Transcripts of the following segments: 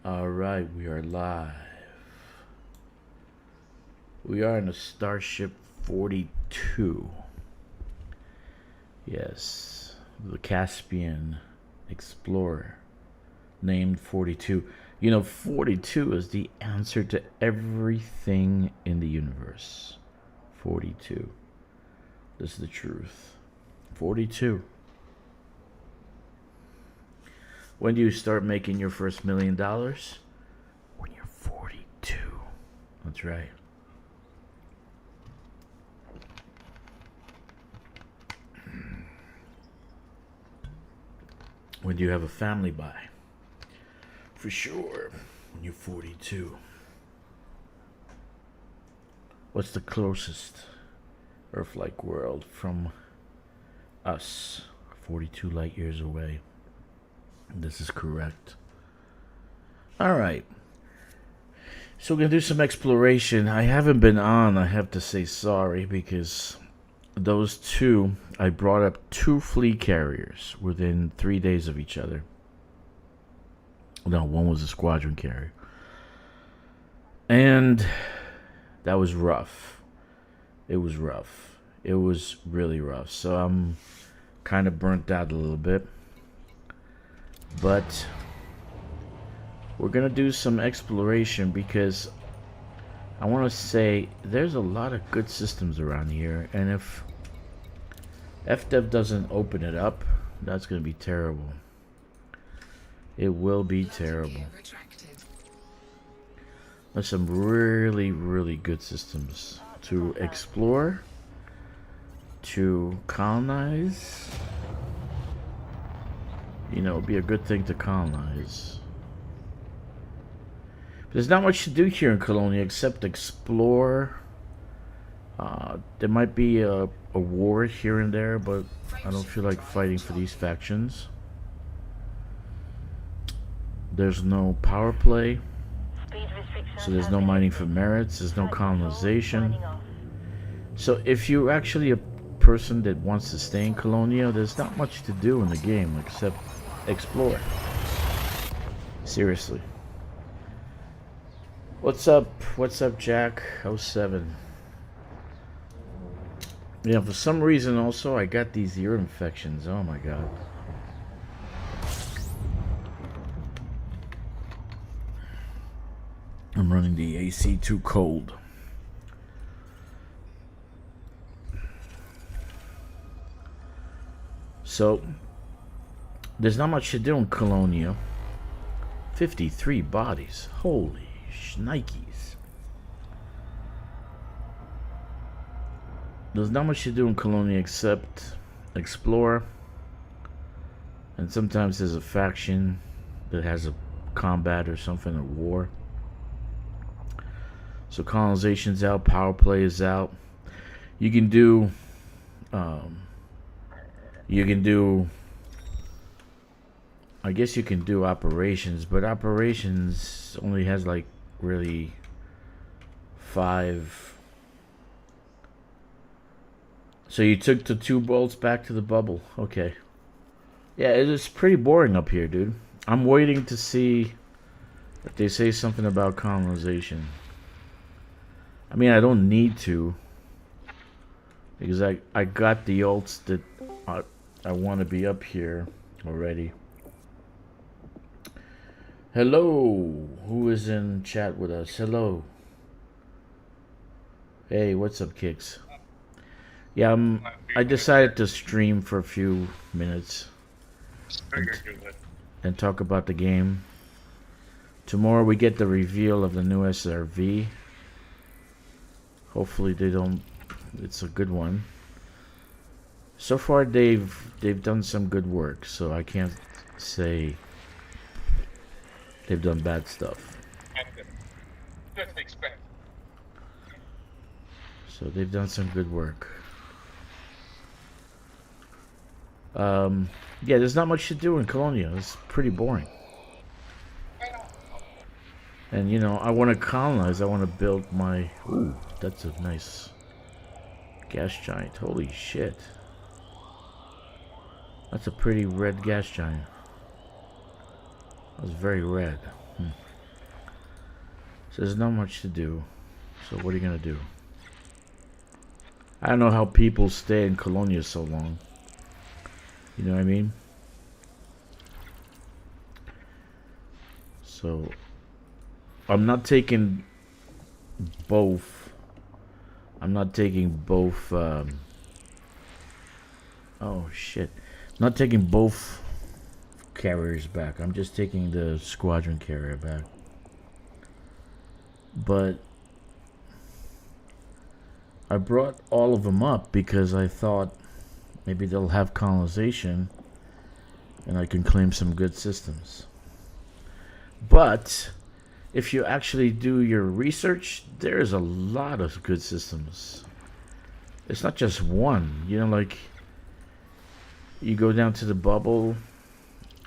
Alright, we are live. We are in a Starship 42. Yes, the Caspian Explorer, named 42. You know, 42 is the answer to everything in the universe. 42. This is the truth. 42. When do you start making your first $1 million? When you're 42. That's right. When do you have a family by? For sure, when you're 42. What's the closest Earth-like world from us? 42 light years away. This is correct. Alright. So we're going to do some exploration. I haven't been on, I have to say sorry, because those two, I brought up 2 fleet carriers within 3 days of each other. No, one was a squadron carrier. And that was rough. It was rough. It was really rough. So I'm kind of burnt out a little bit. But we're going to do some exploration because I want to say there's a lot of good systems around here. And if FDev doesn't open it up, that's going to be terrible. It will be terrible. There's some really, really good systems to explore, to colonize. You know, it'd be a good thing to colonize. There's not much to do here in Colonia except explore. There might be a war here and there, but I don't feel like fighting for these factions. There's no power play, so there's no mining for merits, there's no colonization. So if you're actually a person that wants to stay in Colonia, there's not much to do in the game except explore. Seriously. What's up? What's up, Jack? 07. Yeah, for some reason also I got these ear infections. Oh my god. I'm running the AC too cold. So, there's not much to do in Colonia. 53 bodies. Holy shnikes. There's not much to do in Colonia except explore. And sometimes there's a faction that has a combat or something, a war. So colonization's out, power play is out. You can do I guess you can do operations, but operations only has like really 5. So you took the 2 bolts back to the bubble. Okay. Yeah, it's pretty boring up here, dude. I'm waiting to see if they say something about colonization. I mean, I don't need to, because I got the ults that I want to be up here already. Hello, who is in chat with us? Hello. Hey, what's up, Kicks? Yeah, I decided to stream for a few minutes and talk about the game. Tomorrow we get the reveal of the new SRV. Hopefully they don't. It's a good one. So far they've done some good work, so I can't say they've done bad stuff. So they've done some good work. Yeah, there's not much to do in Colonia. It's pretty boring. And you know, I want to colonize. I want to build my. Ooh, that's a nice gas giant. Holy shit. That's a pretty red gas giant. That was very red. So there's not much to do. So what are you gonna do? I don't know how people stay in Colonia so long. You know what I mean? So I'm not taking both. I'm not taking both. Oh shit! I'm not taking both carriers back. I'm just taking the squadron carrier back. But I brought all of them up because I thought maybe they'll have colonization and I can claim some good systems. But if you actually do your research, there's a lot of good systems. It's not just one. You know, like you go down to the bubble,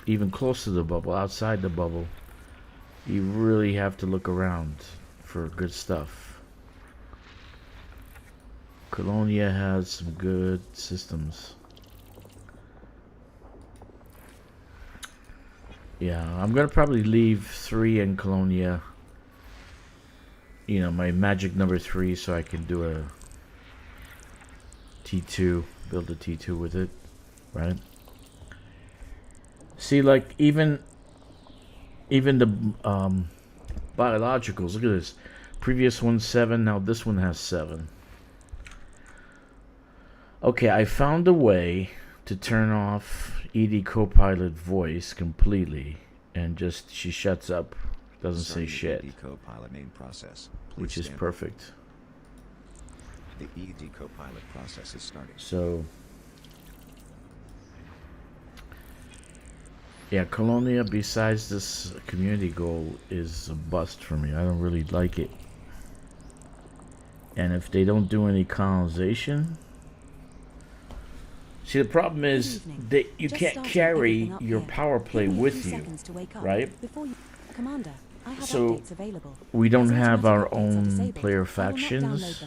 even close to the bubble, outside the bubble, you really have to look around for good stuff. Colonia has some good systems. Yeah, I'm gonna probably leave 3 in Colonia. You know, my magic number 3, so I can do a T2, build a T2 with it, right? See, like even the biologicals. Look at this. Previous one 7, now this one has 7. Okay, I found a way to turn off ED Copilot voice completely, and just she shuts up, doesn't say shit, ED Copilot main process, which is perfect. The ED Copilot process is starting. So yeah, Colonia, besides this community goal, is a bust for me. I don't really like it. And if they don't do any colonization, see, the problem is that you can't carry your power play with you, right? So we don't have our own player factions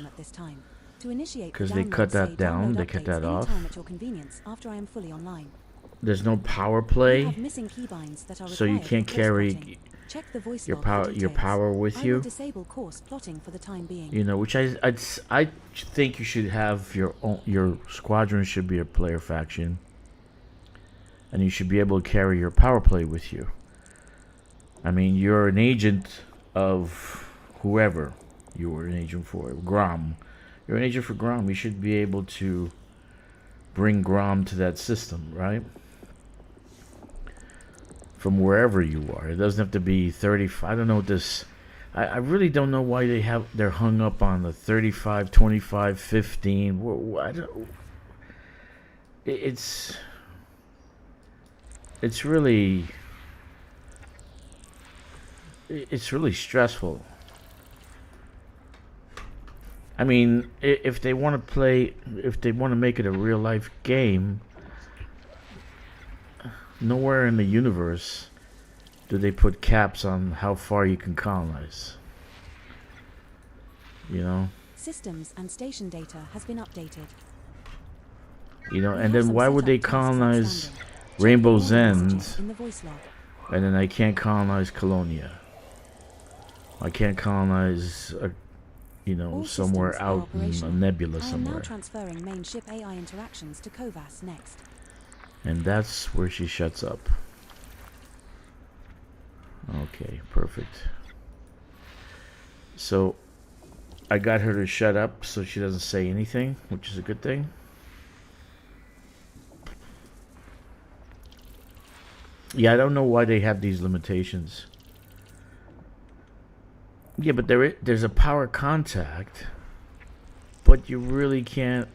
because they cut that down, they cut that off. There's no power play, so you can't carry your power with you. You know, which I think you should have your squadron should be a player faction, and you should be able to carry your power play with you. I mean, you're an agent of whoever you were an agent for. Grom, you're an agent for Grom. You should be able to bring Grom to that system, right? From wherever you are. It doesn't have to be 35. I don't know what this. I really don't know why they're hung up on the 35, 25, 15. I don't. It's really stressful. I mean, if they want to make it a real life game, nowhere in the universe do they put caps on how far you can colonize. You know? Systems and station data has been updated. You know, and then why would they colonize Rainbow's End and then I can't colonize Colonia? I can't colonize, you know, somewhere out in a nebula somewhere. I am now transferring main ship AI interactions to Kovas next. And that's where she shuts up. Okay, perfect. So I got her to shut up so she doesn't say anything, which is a good thing. Yeah, I don't know why they have these limitations. Yeah, but there's a power contact, but you really can't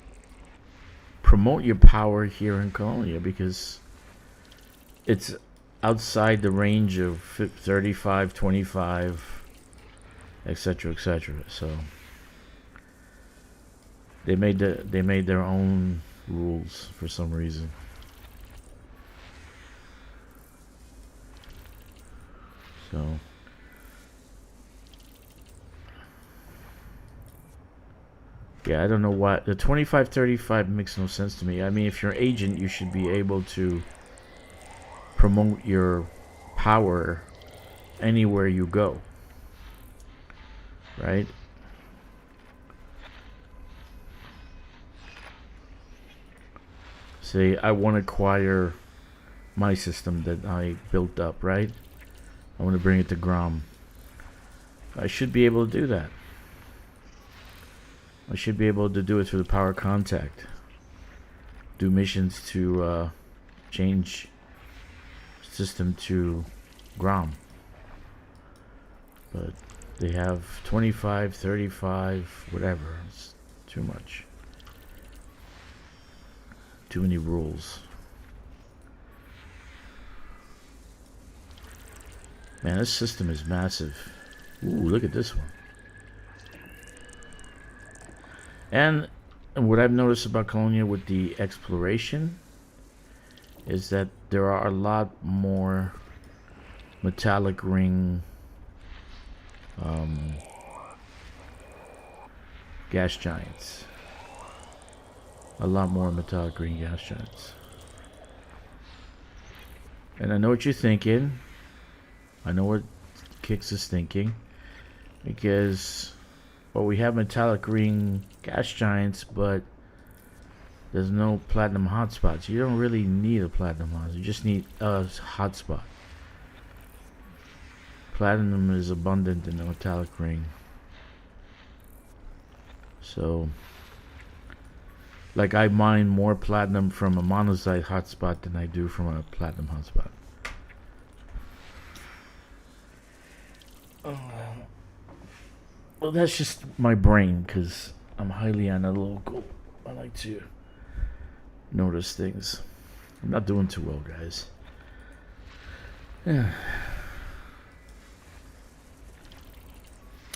promote your power here in Colonia because it's outside the range of 35, 25, etc., etc. So they made their own rules for some reason. So yeah, I don't know why the 25-35 makes no sense to me. I mean, if you're an agent, you should be able to promote your power anywhere you go. right? Say I want to acquire my system that I built up, right? I want to bring it to Grom. I should be able to do that. I should be able to do it through the power contact. Do missions to change system to Grom. But they have 25, 35, whatever. It's too much. Too many rules. Man, this system is massive. Ooh, look at this one. And what I've noticed about Colonia with the exploration is that there are a lot more metallic ring gas giants. A lot more metallic ring gas giants. And I know what you're thinking. I know what Kix is thinking. Because, well, we have metallic ring gas giants, but there's no platinum hotspots. You don't really need a platinum hotspot. You just need a hotspot. Platinum is abundant in the metallic ring. So, like, I mine more platinum from a monazite hotspot than I do from a platinum hotspot. Well, that's just my brain, because I'm highly analytical. I like to notice things. I'm not doing too well, guys. Yeah.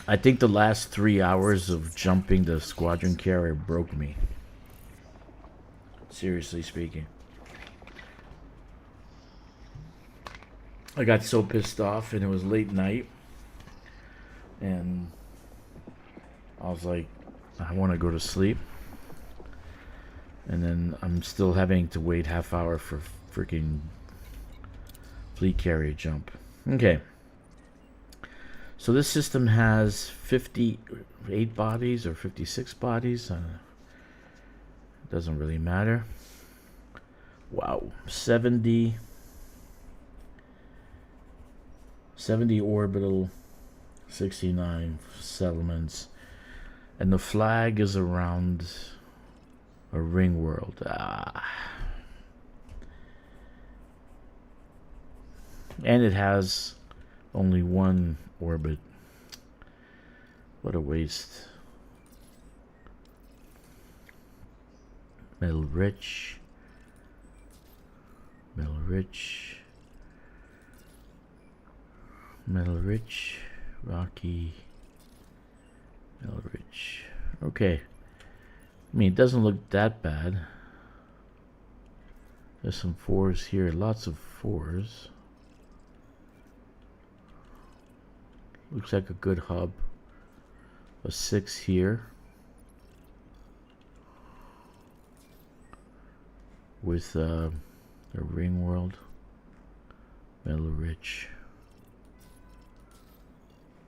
I think the last 3 hours of jumping the squadron carrier broke me. Seriously speaking. I got so pissed off, and it was late night. And I was like, I want to go to sleep. And then I'm still having to wait half hour for freaking fleet carrier jump. Okay. So this system has 58 bodies or 56 bodies. Doesn't really matter. Wow. 70 orbital, 69 settlements. And the flag is around a ring world. And it has only one orbit. What a waste. Metal rich. Metal rich. Metal rich. Rocky. Metal rich. Okay. I mean, it doesn't look that bad. There's some 4s here. Lots of 4s. Looks like a good hub. A 6 here. With a ring world. Metal rich.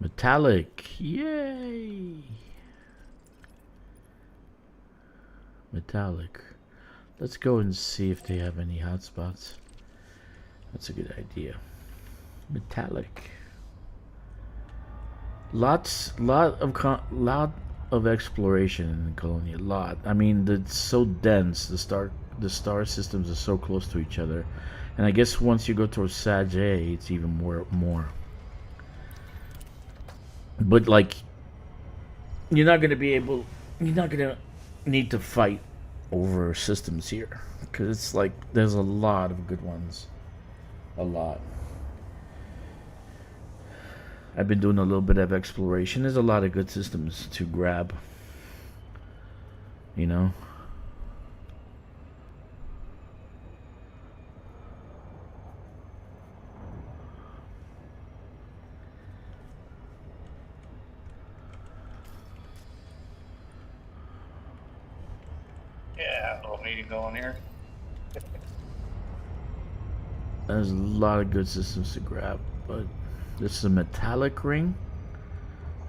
Metallic. Yay! Metallic. Let's go and see if they have any hotspots. That's a good idea. Metallic. Lot of exploration in Colonia. Lot. I mean, it's so dense. The star systems are so close to each other, and I guess once you go towards Sag A, it's even more. But like, you're not gonna need to fight over systems here, because it's like there's a lot of good ones. A lot. I've been doing a little bit of exploration. There's a lot of good systems to grab. You know? Yeah, a little meeting going here. There's a lot of good systems to grab, but this is a metallic ring.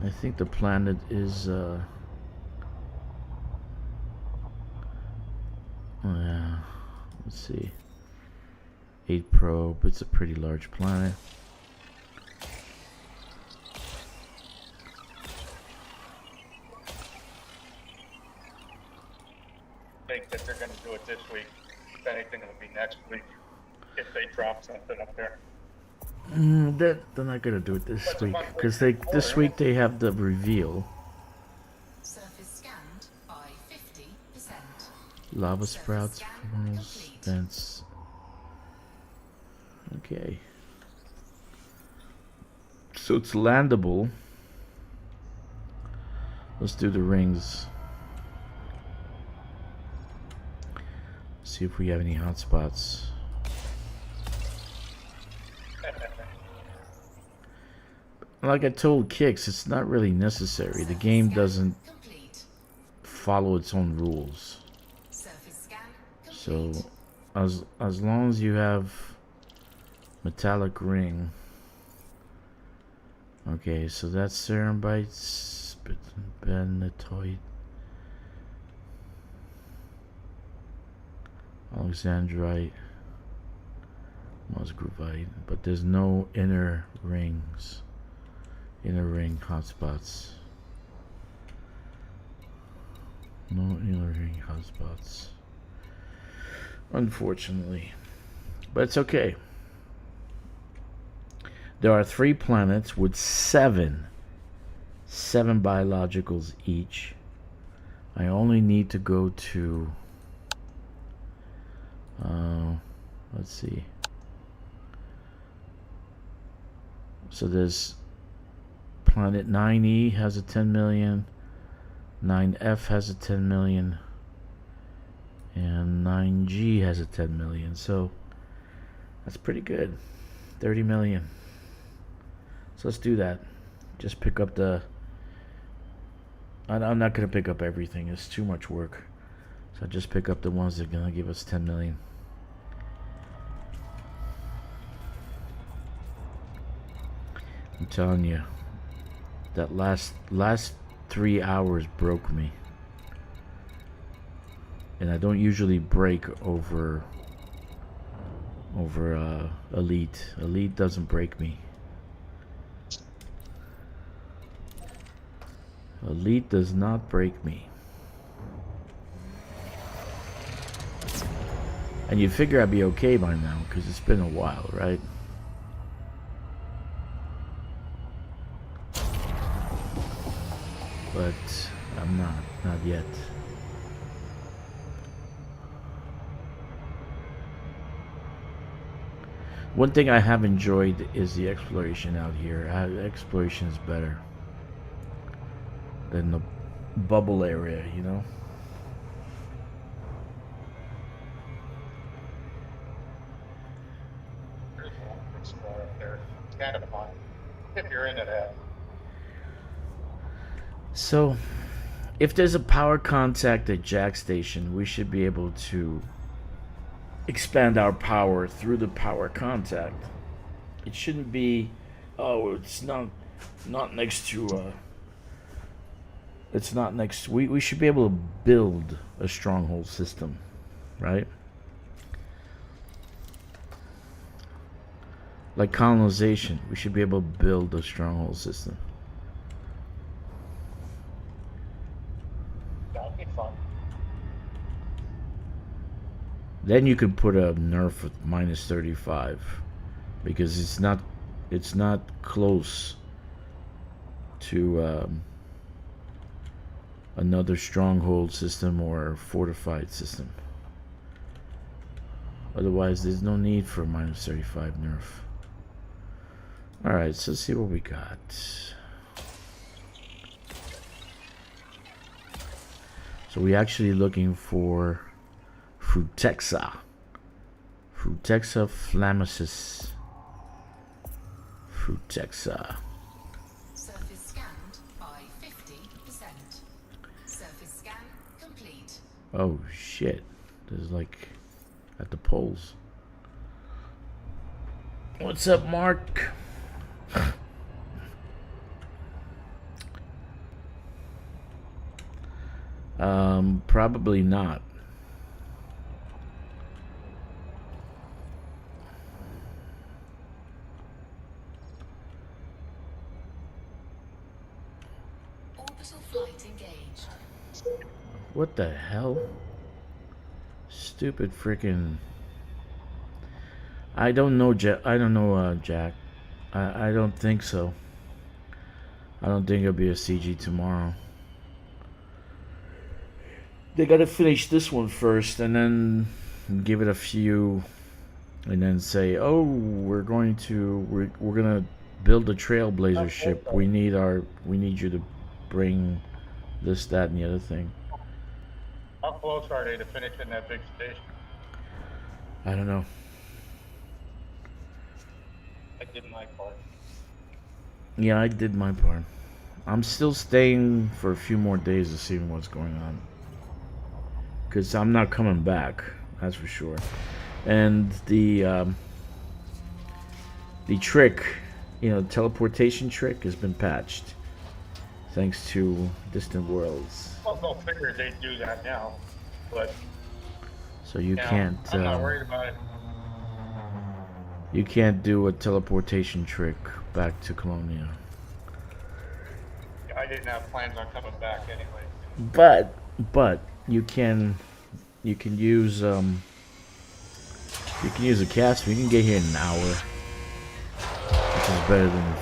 I think the planet is yeah, let's see. 8 probe. It's a pretty large planet. Think that they're going to do it this week. If anything, it'll be next week if they drop something up there. They're not gonna do it this week because this week they have the reveal. Surface scanned by 50%. Lava sprouts, funnels, vents. Okay. So it's landable. Let's do the rings. See if we have any hotspots. Like I told Kix, it's not really necessary. The game doesn't follow its own rules. So as long as you have metallic ring. Okay, so that's cerambites, benitoid, alexandrite, musgravite, but there's no inner rings, inner ring hotspots. No inner ring hotspots, unfortunately, but it's okay. There are 3 planets with 7 biologicals each. I only need to go to let's see. So there's planet 9E has a 10 million, 9F has a 10 million, and 9G has a 10 million. So that's pretty good. 30 million. So let's do that. Just pick up the... I'm not going to pick up everything. It's too much work. So just pick up the ones that are going to give us 10 million. I'm telling you, that last 3 hours broke me. And I don't usually break over Elite. Elite doesn't break me. Elite does not break me. And you'd figure I'd be okay by now, because it's been a while, right? But I'm not yet. One thing I have enjoyed is the exploration out here. Exploration is better than the bubble area, you know? There's one explore up there. It's kind of fun if you're into that. So, if there's a power contact at Jack Station, we should be able to expand our power through the power contact. It shouldn't be, oh, it's not next to it's not next. We should be able to build a stronghold system, right? Like colonization, we should be able to build a stronghold system. That would be fun. Then you could put a nerf at minus 35, because it's not close to another stronghold system or fortified system. Otherwise, there's no need for a minus 35 nerf. Alright, so let's see what we got. So we're actually looking for Frutexa. Frutexa flammacis. Frutexa. Surface scanned by 50%. Surface scan complete. Oh shit. There's like at the poles. What's up, Mark? Probably not. Orbital flight engaged. What the hell? Stupid freaking. I don't know, Jack. I don't know, Jack. I don't think so. I don't think it'll be a CG tomorrow. They gotta finish this one first, and then give it a few, and then say, "Oh, we're gonna build a Trailblazer ship. We need you to bring this, that, and the other thing." How close are they to finishing that big station? I don't know. I did my part. Yeah, I did my part. I'm still staying for a few more days to see what's going on. Because I'm not coming back, that's for sure. And the trick, teleportation trick has been patched. Thanks to Distant Worlds. Well, no figure they'd do that now, but So you can't... I'm not worried about it. You can't do a teleportation trick back to Colonia. I didn't have plans on coming back anyway. But you can use a cast. You can get here in an hour, which is better than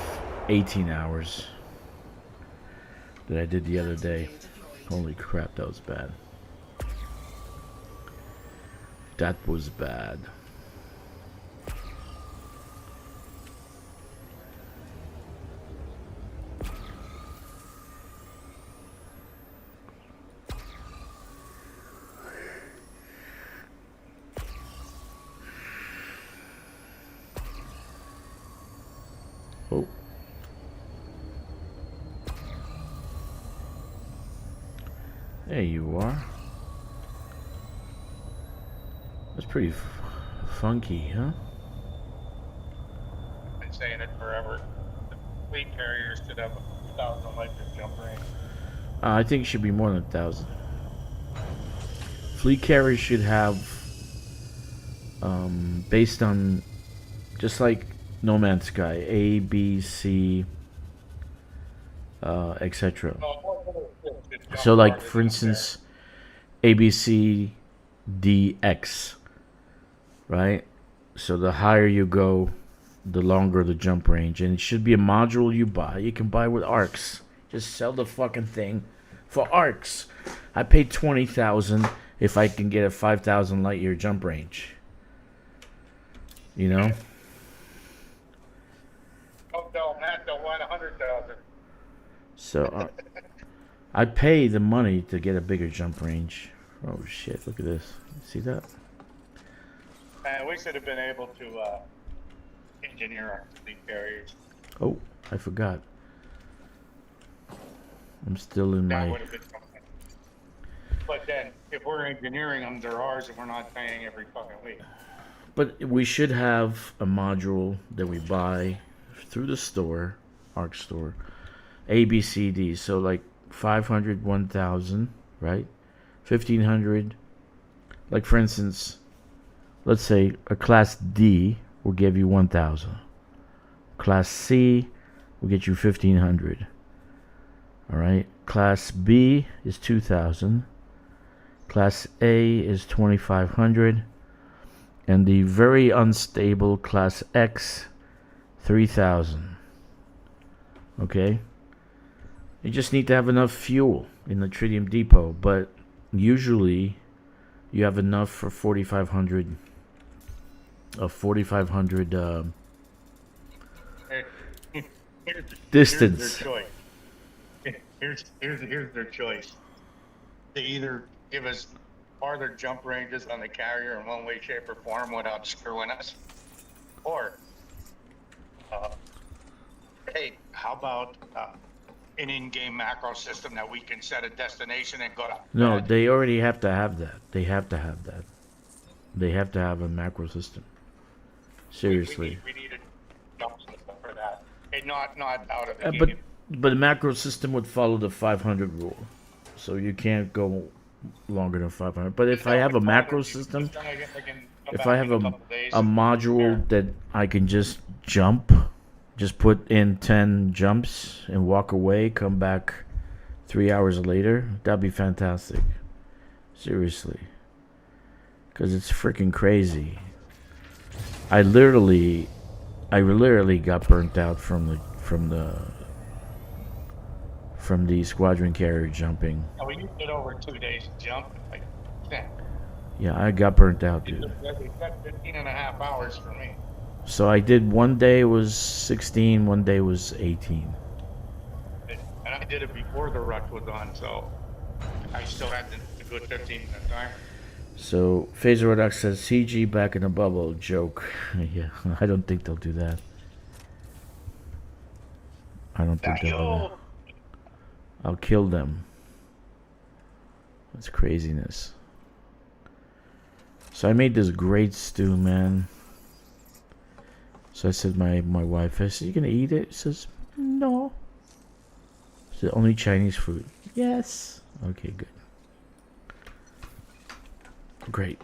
18 hours that I did the other day. Holy crap, that was bad. That was bad. Oh. There you are. That's pretty funky, huh? I've been saying it forever. The fleet carriers should have 1,000 electric jump range. I think it should be more than 1,000. Fleet carriers should have, based on, just like No Man's Sky, A, B, C, etc. So, like, for instance, A, B, C, D, X, right? So the higher you go, the longer the jump range. And it should be a module you buy. You can buy with arcs. Just sell the fucking thing for arcs. I paid 20,000 if I can get a 5,000 light year jump range. You know? Don't tell Matt they'll want 100,000. So I pay the money to get a bigger jump range. Oh shit, look at this. See that? And we should have been able to engineer our fleet carriers. Oh, I forgot. I'm still in That my... would have been something. But then, if we're engineering them, they're ours and we're not paying every fucking week. But we should have a module that we buy through the store, ARC store, A, B, C, D. So like 500, 1,000, right? 1,500. Like for instance, let's say a class D will give you 1,000. Class C will get you 1,500. All right. Class B is 2,000. Class A is 2,500. And the very unstable Class X, 3,000. Okay? You just need to have enough fuel in the Tritium Depot, but usually you have enough for 4,500 distance. Here's their choice. Here's their choice. They either give us farther jump ranges on the carrier in one way, shape, or form without screwing us, or hey, how about an in-game macro system that we can set a destination and go to? No, they already have to have that. They have to have that. They have to have a macro system. Seriously. We need a jump system for that, and not out of the game. But the macro system would follow the 500 rule. so you can't go longer than 500. But if I No, have a it's macro farther. system, Just trying to get, they can come if back I have in a couple days. a module that I can just jump, just put in 10 jumps and walk away, come back 3 hours later, that'd be fantastic. Seriously. Because it's freaking crazy. I literally got burnt out from the squadron carrier jumping. Oh, you did over 2 days to jump. Like, yeah. Yeah, I got burnt out, It dude. took 15 and a half hours for me. So I did one day was 16, one day was 18. And I did it before the rush was on, so I still had the good 15-minute time. So Phaser Rodox says CG back in the bubble joke. Yeah, I don't think they'll do that. I don't think they'll do that. I'll kill them. That's craziness. So I made this great stew, man. So I said, my wife, I said, you gonna eat it? She says, no. I said, only Chinese food. Yes. Okay, good. Great.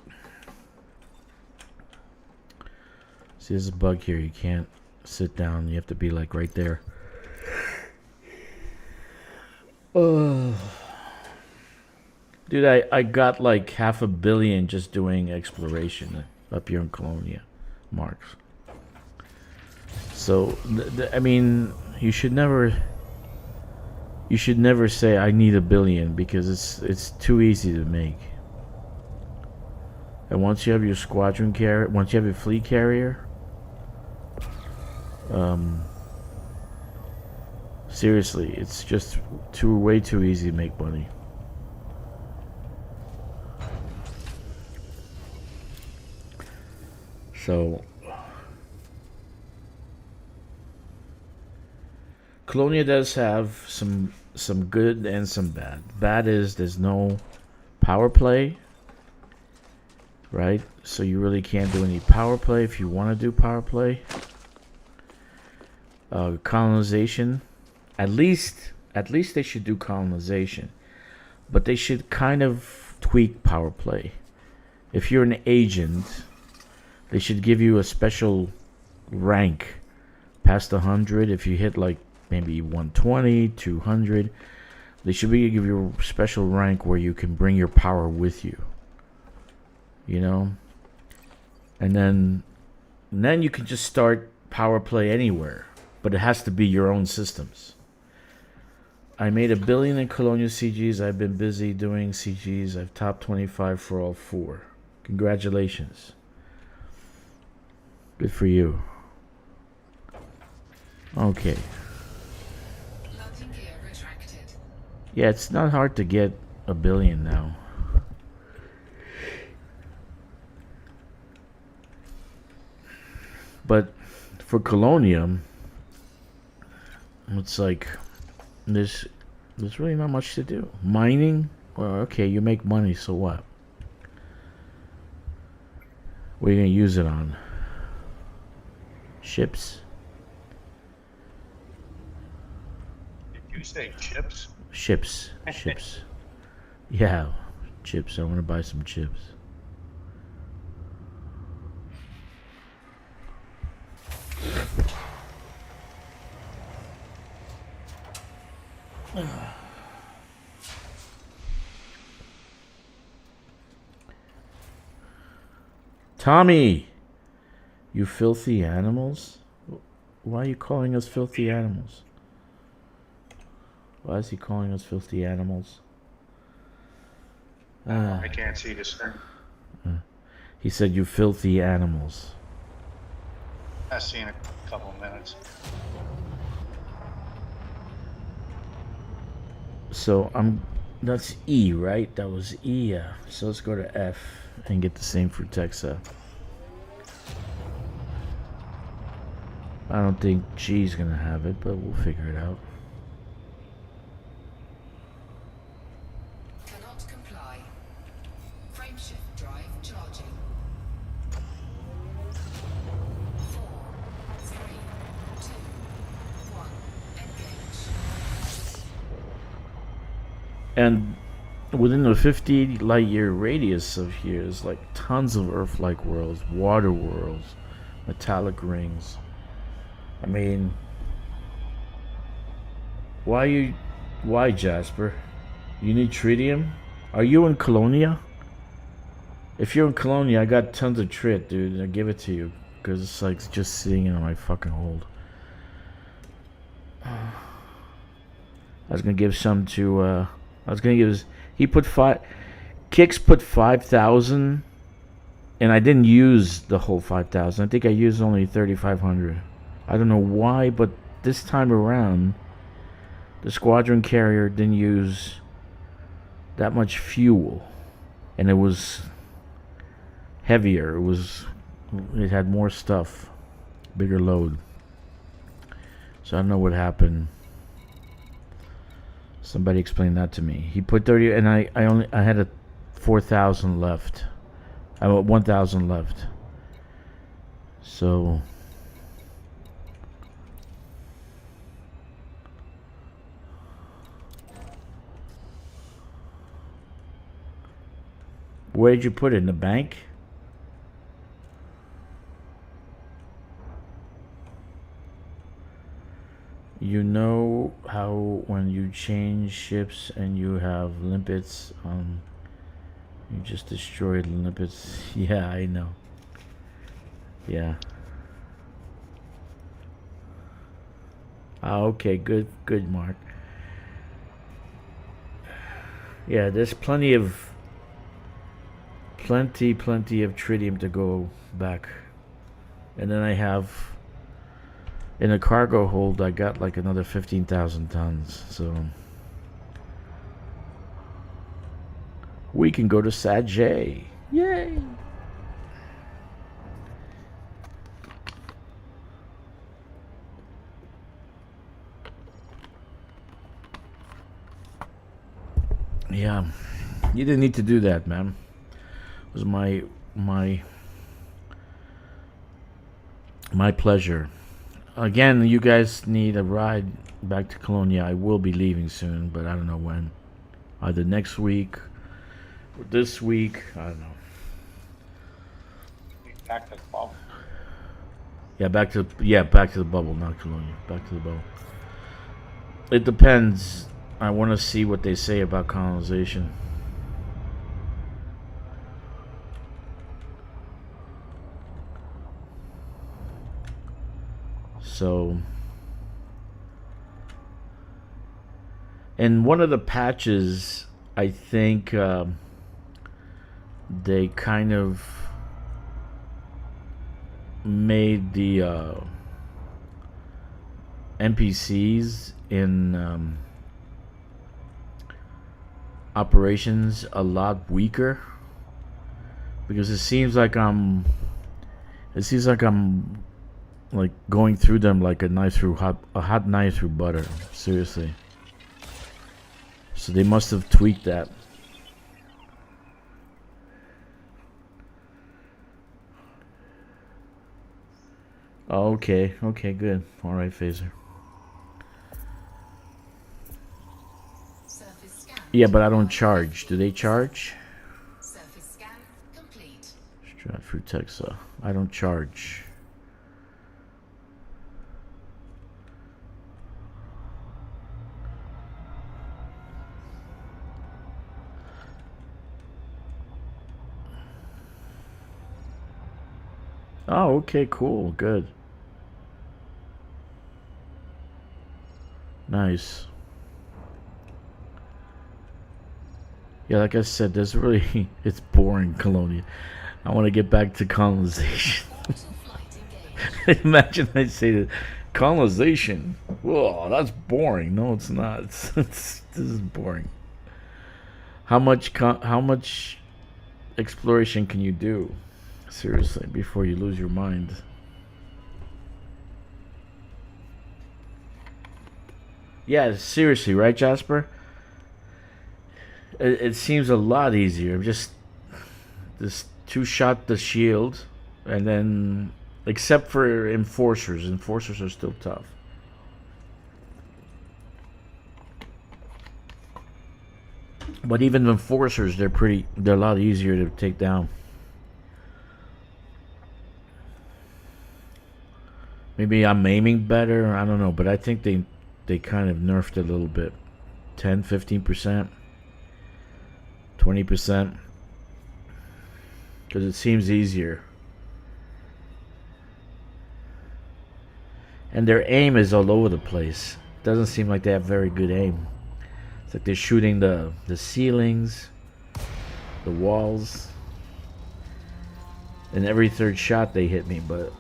See, there's a bug here. You can't sit down. You have to be like right there. Dude, I got like 500 million just doing exploration up here in Colonia, Marks. So, I mean, you should never say I need 1 billion because it's too easy to make. And once you have your squadron carrier, once you have your fleet carrier, seriously, it's just way too easy to make money. So, Colonia does have some good and some bad. Bad is there's no power play, right? So you really can't do any power play if you want to do power play. Colonization, at least they should do colonization, but they should kind of tweak power play. If you're an agent, they should give you a special rank past 100. If you hit like maybe 120, 200, they should be give you a special rank where you can bring your power with you. You know? And then you can just start power play anywhere, but it has to be your own systems. I made 1 billion in Colonial CGs. I've been busy doing CGs. I've top 25 for all 4. Congratulations. Good for you. Okay. Landing gear retracted. Yeah, it's not hard to get 1 billion now. But for Colonium, it's like there's really not much to do. Mining, well, okay, you make money, so what? What are you gonna use it on? Ships? Did you say chips? Ships. Yeah, chips. I want to buy some chips. Tommy, you filthy animals. Why are you calling us filthy animals? Why is he calling us filthy animals? I can't see this thing. He said you filthy animals. I'll see in a couple minutes. So that's E, right? That was E, yeah. So let's go to F and get the same for Texa. I don't think G's gonna have it, but we'll figure it out. Cannot comply. Frameshift drive charging. 4, 3, 2, 1, engage. within the 50 light year radius of here is like tons of Earth-like worlds, water worlds, metallic rings. I mean, why Jasper? You need tritium? Are you in Colonia? If you're in Colonia, I got tons of trit, dude. I give it to you because it's like just sitting in my fucking hold. I was gonna give some to. I was gonna give. He put five. Kix put 5,000, and I didn't use the whole 5,000. I think I used only 3,500. I don't know why, but this time around, the squadron carrier didn't use that much fuel, and it was heavier. It had more stuff, bigger load. So I don't know what happened. Somebody explain that to me. He put 30, and I had a 4,000 left. I had 1,000 left. So where'd you put it? In the bank? You know how when you change ships and you have limpets, you just destroyed limpets. Yeah, I know. Yeah. Ah, okay, good, Mark. Yeah, there's plenty of tritium to go back, and then I have. In a cargo hold, I got like another 15,000 tons, so we can go to Sajay. Yay! Yeah, you didn't need to do that, man. It was my pleasure. Again, you guys need a ride back to Colonia. I will be leaving soon, but I don't know when. Either next week or this week. I don't know. Back to the bubble. Yeah, back to the bubble, not Colonia. Back to the bubble. It depends. I want to see what they say about colonization. So, in one of the patches, I think they kind of made the NPCs in operations a lot weaker, because it seems like I'm like going through them like a hot knife through butter. Seriously. So they must have tweaked that. Oh, okay, good. All right, Phaser. Surface scan. Yeah, but I don't charge. Do they charge? Surface scan complete. Stratford, Texas. I don't charge. Oh, okay, cool, good. Nice. Yeah, like I said, there's really, it's boring, Colonia. I want to get back to colonization. Imagine I say that, colonization. Whoa, that's boring. No, it's not. This is boring. How much exploration can you do? Seriously, before you lose your mind. Yeah, seriously, right, Jasper? It seems a lot easier. Just two-shot the shield, and then, except for enforcers. Enforcers are still tough. But even the enforcers, they're a lot easier to take down. Maybe I'm aiming better, I don't know, but I think they kind of nerfed it a little bit. 10, 15%, 20%. Because it seems easier. And their aim is all over the place. Doesn't seem like they have very good aim. It's like they're shooting the ceilings, the walls, and every third shot they hit me, but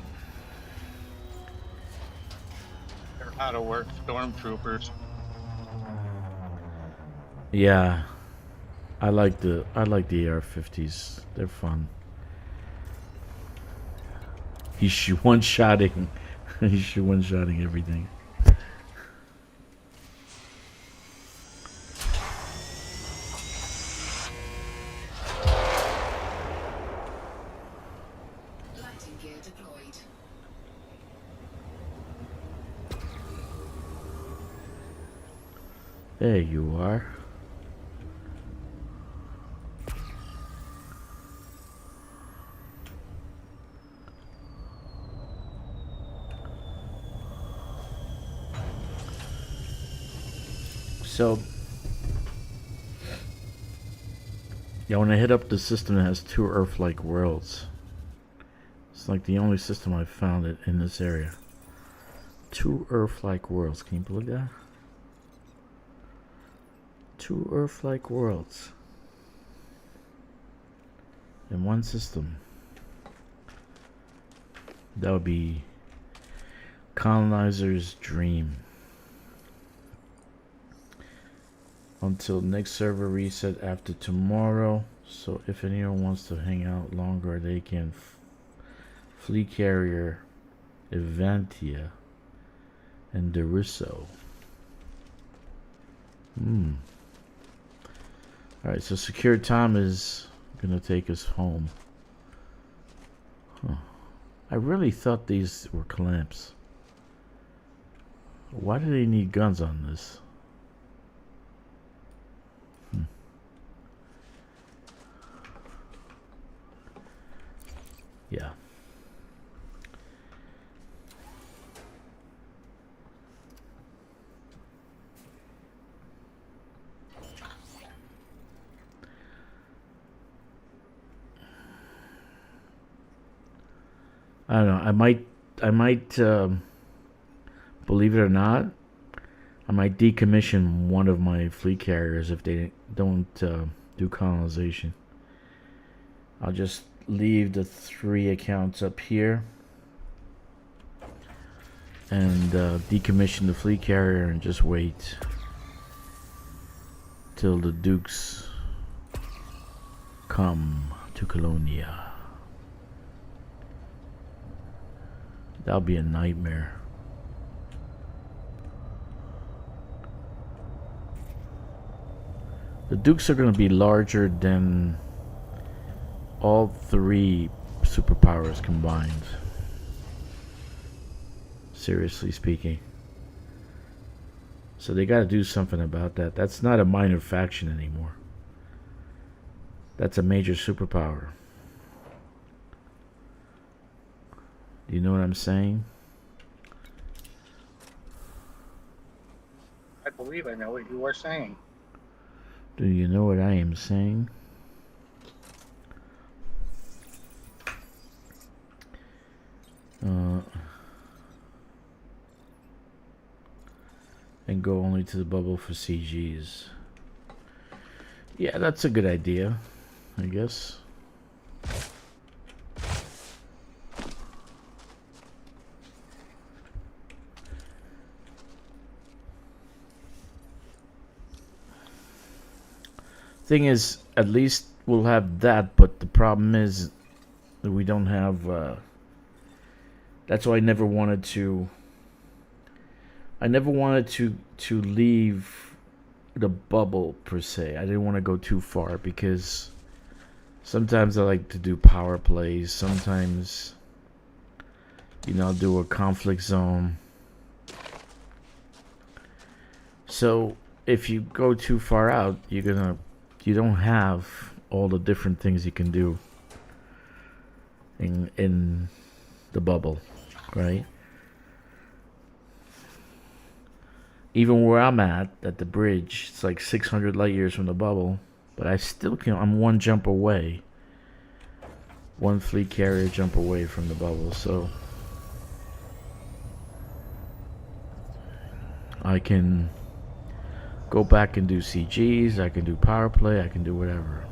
They're out of work stormtroopers. yeah. I like the AR-50s. They're fun. He's one-shotting. He's one-shotting everything. Lighting gear deployed. There you are. So, yeah, when I hit up the system that has 2 Earth-like worlds, it's like the only system I've found it in this area. 2 Earth-like worlds. Can you believe that? 2 Earth-like worlds in one system. That would be colonizer's dream. Until next server reset after tomorrow. So if anyone wants to hang out longer, they can. Fleet carrier, Evantia, and Deriso. Alright, so secure time is gonna take us home. Huh. I really thought these were clamps. Why do they need guns on this? Yeah. I don't know. I might, believe it or not, I might decommission one of my fleet carriers if they don't do colonization. I'll just leave the 3 accounts up here and decommission the fleet carrier and just wait till the Dukes come to Colonia. That'll be a nightmare. The Dukes are going to be larger than all 3 superpowers combined. Seriously speaking. So they got to do something about that. That's not a minor faction anymore. That's a major superpower. Do you know what I'm saying? I believe I know what you are saying. Do you know what I am saying? And go only to the bubble for CGs. Yeah, that's a good idea, I guess. Thing is, at least we'll have that, but the problem is that we don't have, that's why I never wanted to leave the bubble per se. I didn't want to go too far because sometimes I like to do power plays. Sometimes, you know, I'll do a conflict zone. So if you go too far out, you're gonna you don't have all the different things you can do in the bubble, right? Even where I'm at the bridge, it's like 600 light years from the bubble, but I still can. I'm one jump away, one fleet carrier jump away from the bubble, so I can go back and do CGs. I can do power play. I can do whatever.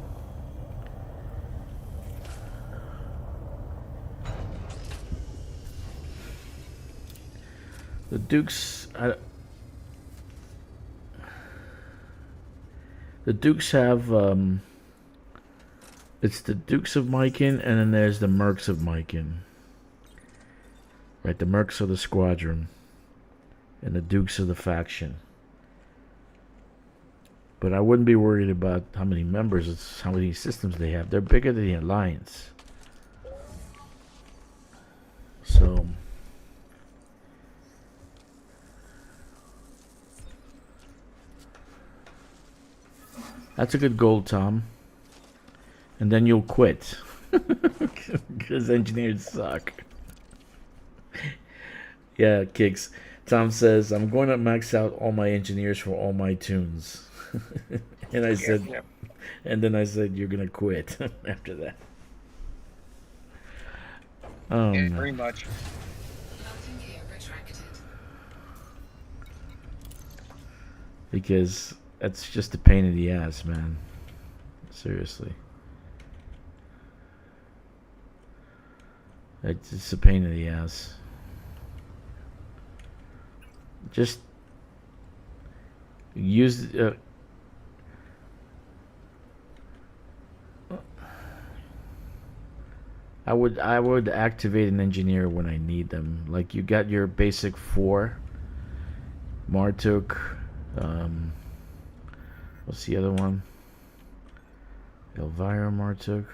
The Dukes. The Dukes have, it's the Dukes of Myken, and then there's the Mercs of Myken. Right, the Mercs are the squadron, and the Dukes are the faction. But I wouldn't be worried about how many members, it's how many systems they have. They're bigger than the Alliance. So... that's a good goal, Tom. And then you'll quit. Because engineers suck. Yeah, Kicks. Tom says, I'm going to max out all my engineers for all my tunes. And I said, Yeah. and then I said, you're going to quit after that. Oh, Yeah, no. pretty much. Landing gear retracted. Because that's just a pain in the ass, man. Seriously. It's just a pain in the ass. Just use... I would activate an engineer when I need them. Like, you got your basic 4. Martuk. What's the other one? Elvira Martuk.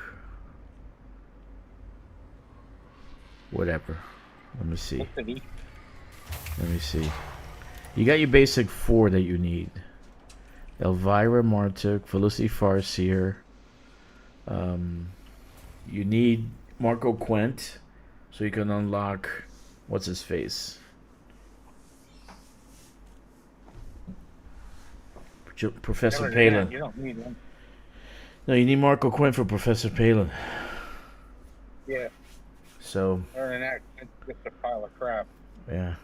Whatever. Let me see. Let me see. You got your basic 4 that you need. Elvira Martuk, Felicity Farseer. You need Marco Quent, so you can unlock what's his face. Professor Palin. You don't need one. No, you need Marco Quent for Professor Palin. Yeah. So. Other than that, it's just a pile of crap. Yeah.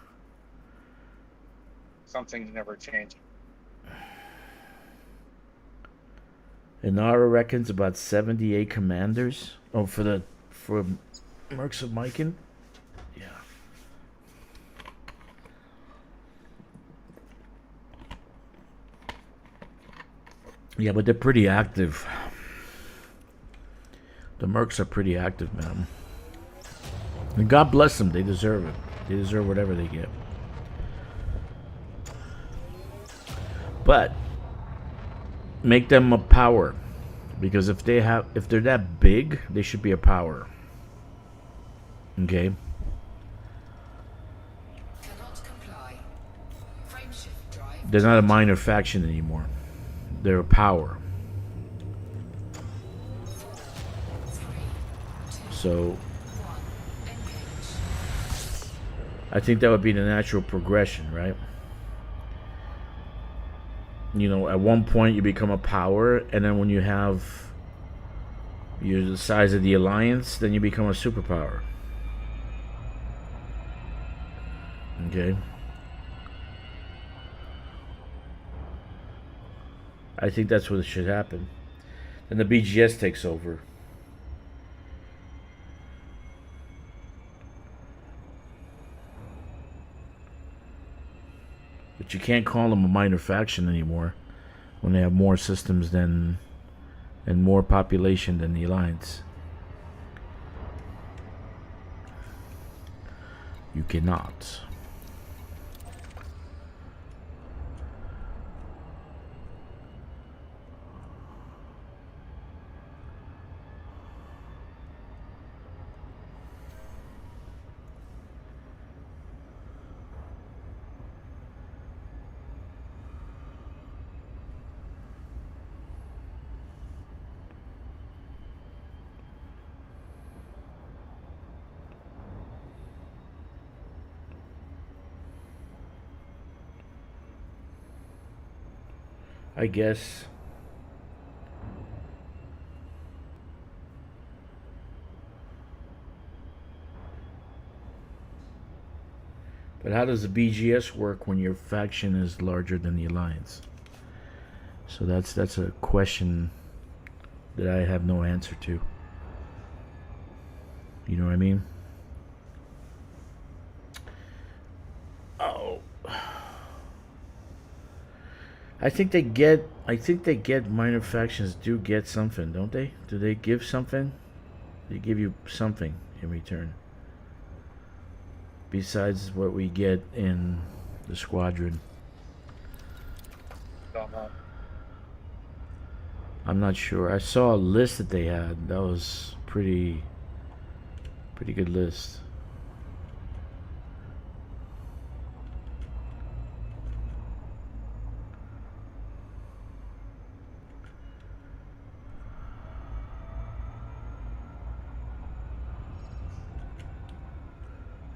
Some things never change. Inara reckons about 78 commanders. Oh, for Mercs of Myken? Yeah. Yeah, but they're pretty active. The Mercs are pretty active, man. And God bless them. They deserve it. They deserve whatever they get. But make them a power, because if they're that big, they should be a power. Okay. Cannot comply. Frameshift drive. They're not a minor faction anymore. They're a power. So I think that would be the natural progression, right? You know, at one point you become a power, and then when you're the size of the Alliance, then you become a superpower. Okay. I think that's what should happen. Then the BGS takes over. But you can't call them a minor faction anymore when they have more systems and more population than the Alliance. You cannot. I guess. But how does the BGS work when your faction is larger than the alliance? So that's a question that I have no answer to. You know what I mean? Oh. I think they get minor factions do get something, don't they? Do they give something? They give you something in return. Besides what we get in the squadron. Don't know. I'm not sure. I saw a list that they had. That was pretty good list.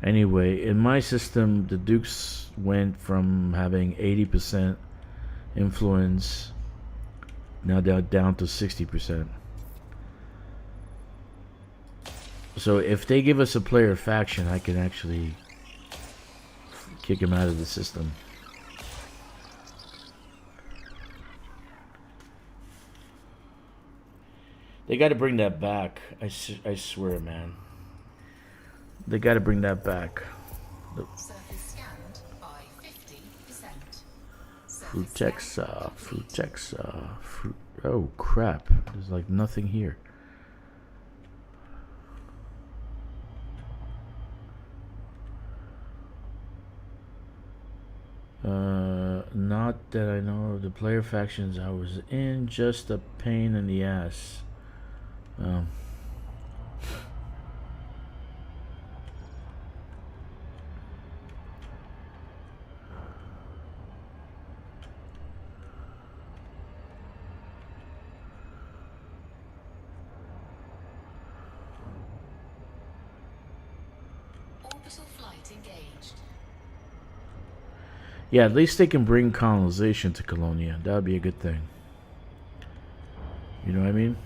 Anyway, in my system, the Dukes went from having 80% influence, now they're down to 60%. So if they give us a player faction, I can actually kick him out of the system. They got to bring that back. I swear, man. They got to bring that back. Surface scanned by 50%. Frutexa. Oh crap! There's like nothing here. Not that I know of. The player factions I was in, just a pain in the ass. Orbital flight engaged. Yeah, at least they can bring colonization to Colonia. That would be a good thing. You know what I mean?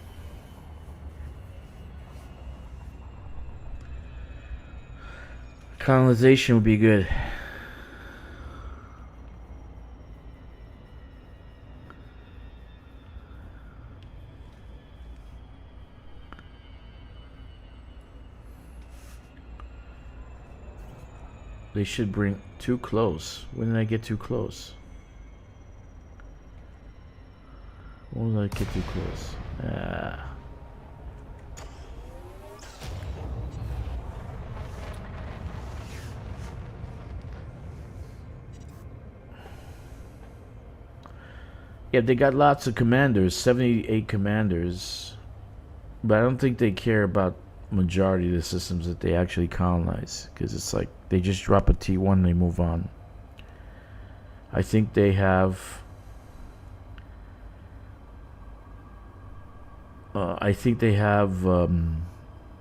Colonization would be good. They should bring too close. When did I get too close? When did I get too close? Yeah, they got lots of commanders, 78 commanders, but I don't think they care about majority of the systems that they actually colonize, because it's like they just drop a T1 and they move on. I think they have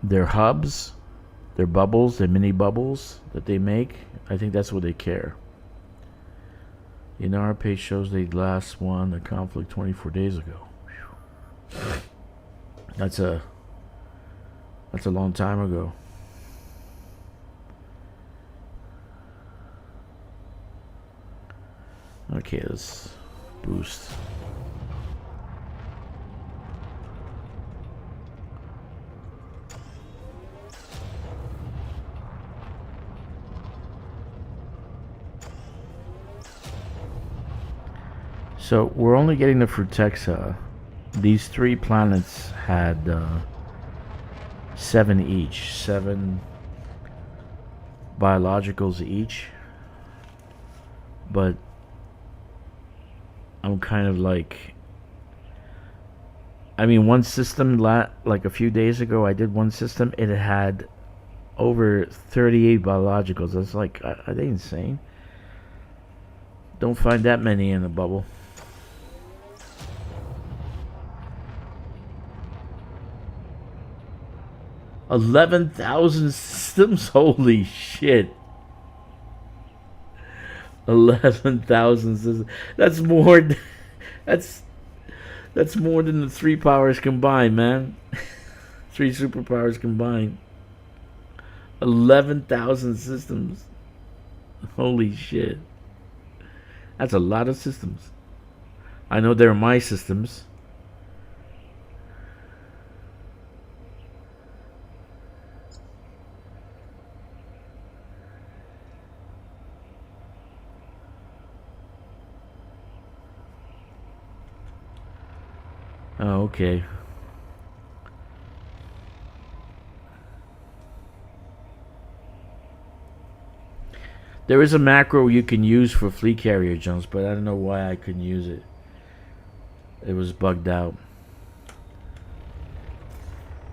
their hubs, their bubbles, their mini bubbles that they make. I think that's what they care. You know, our page shows they last won a conflict 24 days ago. Whew. That's a long time ago. Okay, let's boost. So we're only getting the Frutexa. These 3 planets had 7 each, 7 biologicals each, but I'm kind of like, I mean, one system like a few days ago I did one system, it had over 38 biologicals. That's like, are they insane? Don't find that many in a bubble. 11,000 systems? Holy shit. 11,000 systems. That's more That's that's more than the 3 powers combined, man. 3 superpowers combined. 11,000 systems. Holy shit. That's a lot of systems. I know they're my systems. Oh, okay. There is a macro you can use for fleet carrier jumps, but I don't know why I couldn't use it. It was bugged out.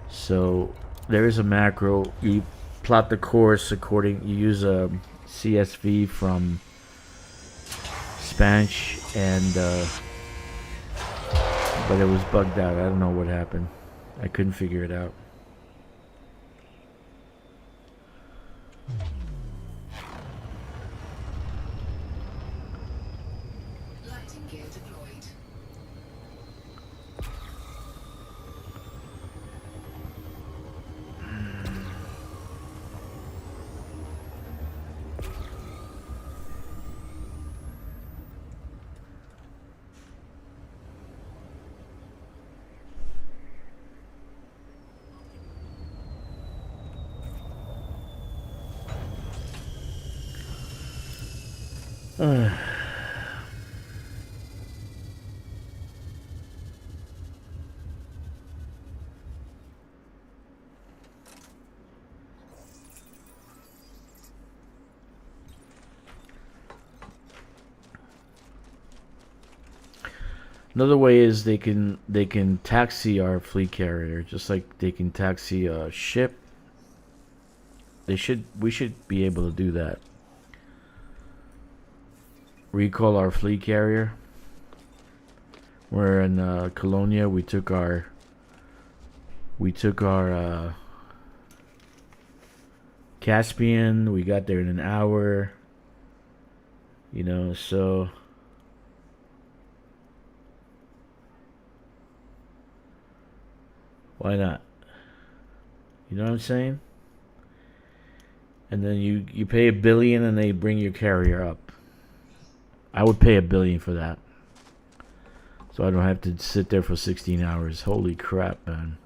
So there is a macro. You plot the course according. You use a CSV from Spanish, and but it was bugged out. I don't know what happened. I couldn't figure it out. Lighting gear deployed. Another way is they can taxi our fleet carrier, just like they can taxi a ship. We should be able to do that. Recall our fleet carrier. We're in Colonia. We took our Caspian. We got there in an hour. You know, so why not? You know what I'm saying? And then you pay $1 billion and they bring your carrier up. I would pay $1 billion for that. So I don't have to sit there for 16 hours. Holy crap, man.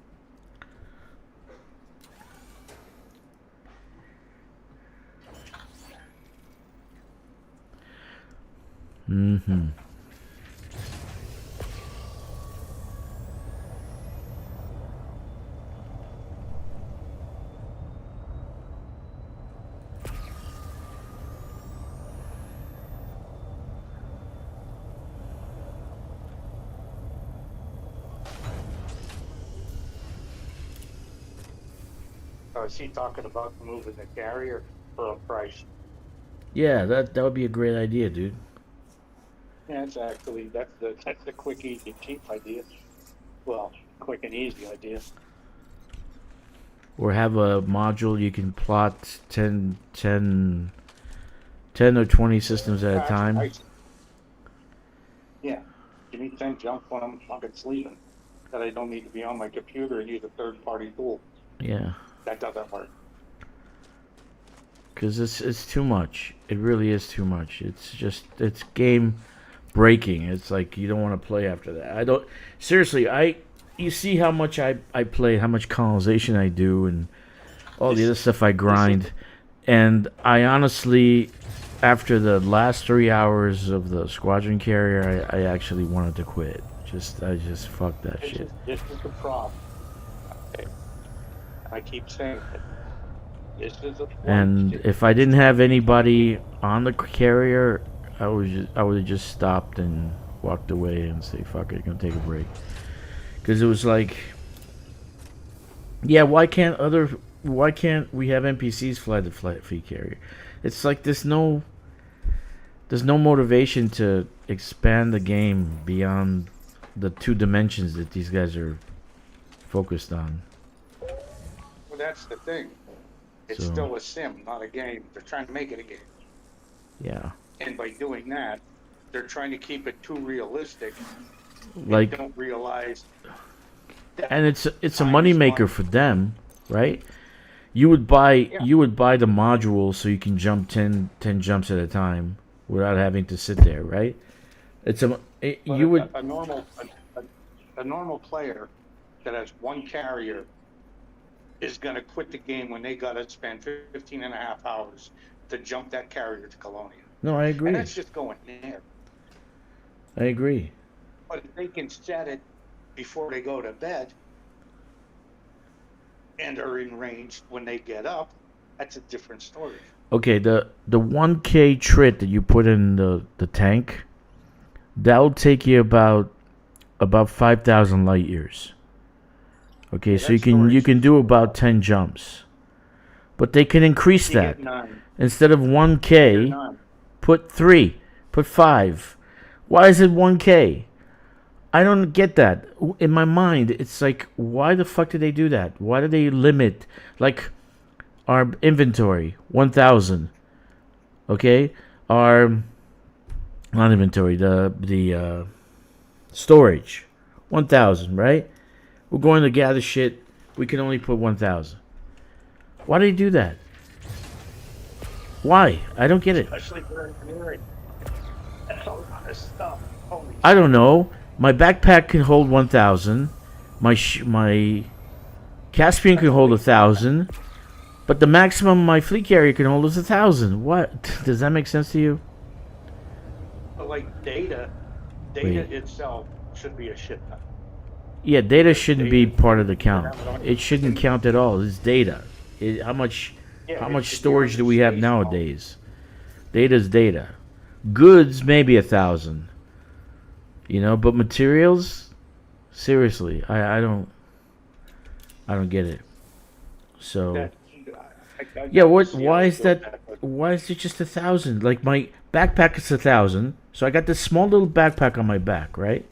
Mm-hmm. Is he talking about moving the carrier for a price? Yeah, that would be a great idea, dude. Yeah, that's the quick, easy, cheap idea. Well, quick and easy idea. Or have a module you can plot 10 or 20 systems at a time. Yeah, give me 10 jump when I'm fucking sleeping. That I don't need to be on my computer and use a third-party tool. Yeah. That doesn't work. Because it's too much. It really is too much. It's game breaking. It's like you don't want to play after that. You see how much I play, how much colonization I do, and all the other stuff I grind. And I honestly, after the last 3 hours of the squadron carrier, I actually wanted to quit. I just fuck that shit. This is the problem. Okay. I keep saying it. This is a problem. And if I didn't have anybody on the carrier, I would have just stopped and walked away and say, fuck it, gonna take a break. Because it was like, yeah, why can't we have NPCs fly the fleet carrier? It's like there's no motivation to expand the game beyond the 2 dimensions that these guys are focused on. Well, that's the thing. It's So- still a sim, not a game. They're trying to make it a game. Yeah. And by doing that, they're trying to keep it too realistic. Like, They don't realize that and it's a time is moneymaker money. for them, right? You would buy Yeah. the module so you can jump 10 jumps at a time without having to sit there, right? It's But you would a normal player that has one carrier is going to quit the game when they got to spend 15 and a half hours to jump that carrier to Colonia. no, I agree. And that's just going there. I agree. But if they can set it before they go to bed and are in range when they get up, that's a different story. Okay, the 1K trit that you put in the tank, that'll take you about 5,000 light years. Okay, Yeah, so you that can storage do is- about 10 jumps. But they can increase You that. get 9. Instead of You 1K, get 9. put 3, put 5. Why is it 1K? I don't get that. In my mind, it's like, why the fuck did they do that? Why did they limit, like, our inventory, 1,000. Okay? Our, not inventory, the storage, 1,000, right? We're going to gather shit, we can only put 1,000. Why do they do that? Why? I don't get it. Especially for engineering. That's a lot of stuff. Holy I don't know. My backpack can hold 1,000. My Caspian can hold 1,000. But the maximum my fleet carrier can hold is 1,000. What? Does that make sense to you? But like data Wait. itself should be a shit ton. Yeah, data shouldn't be Data- part of the count. It shouldn't count at all. It's data. How much Yeah, how it much should be storage on do the we have space nowadays? Data's data. Goods maybe 1,000. You know, but materials, seriously, I don't get it. So That- yeah, what? see Why how is they that? built but Why is it just 1,000? Like my backpack is 1,000, so I got this small little backpack on my back, right?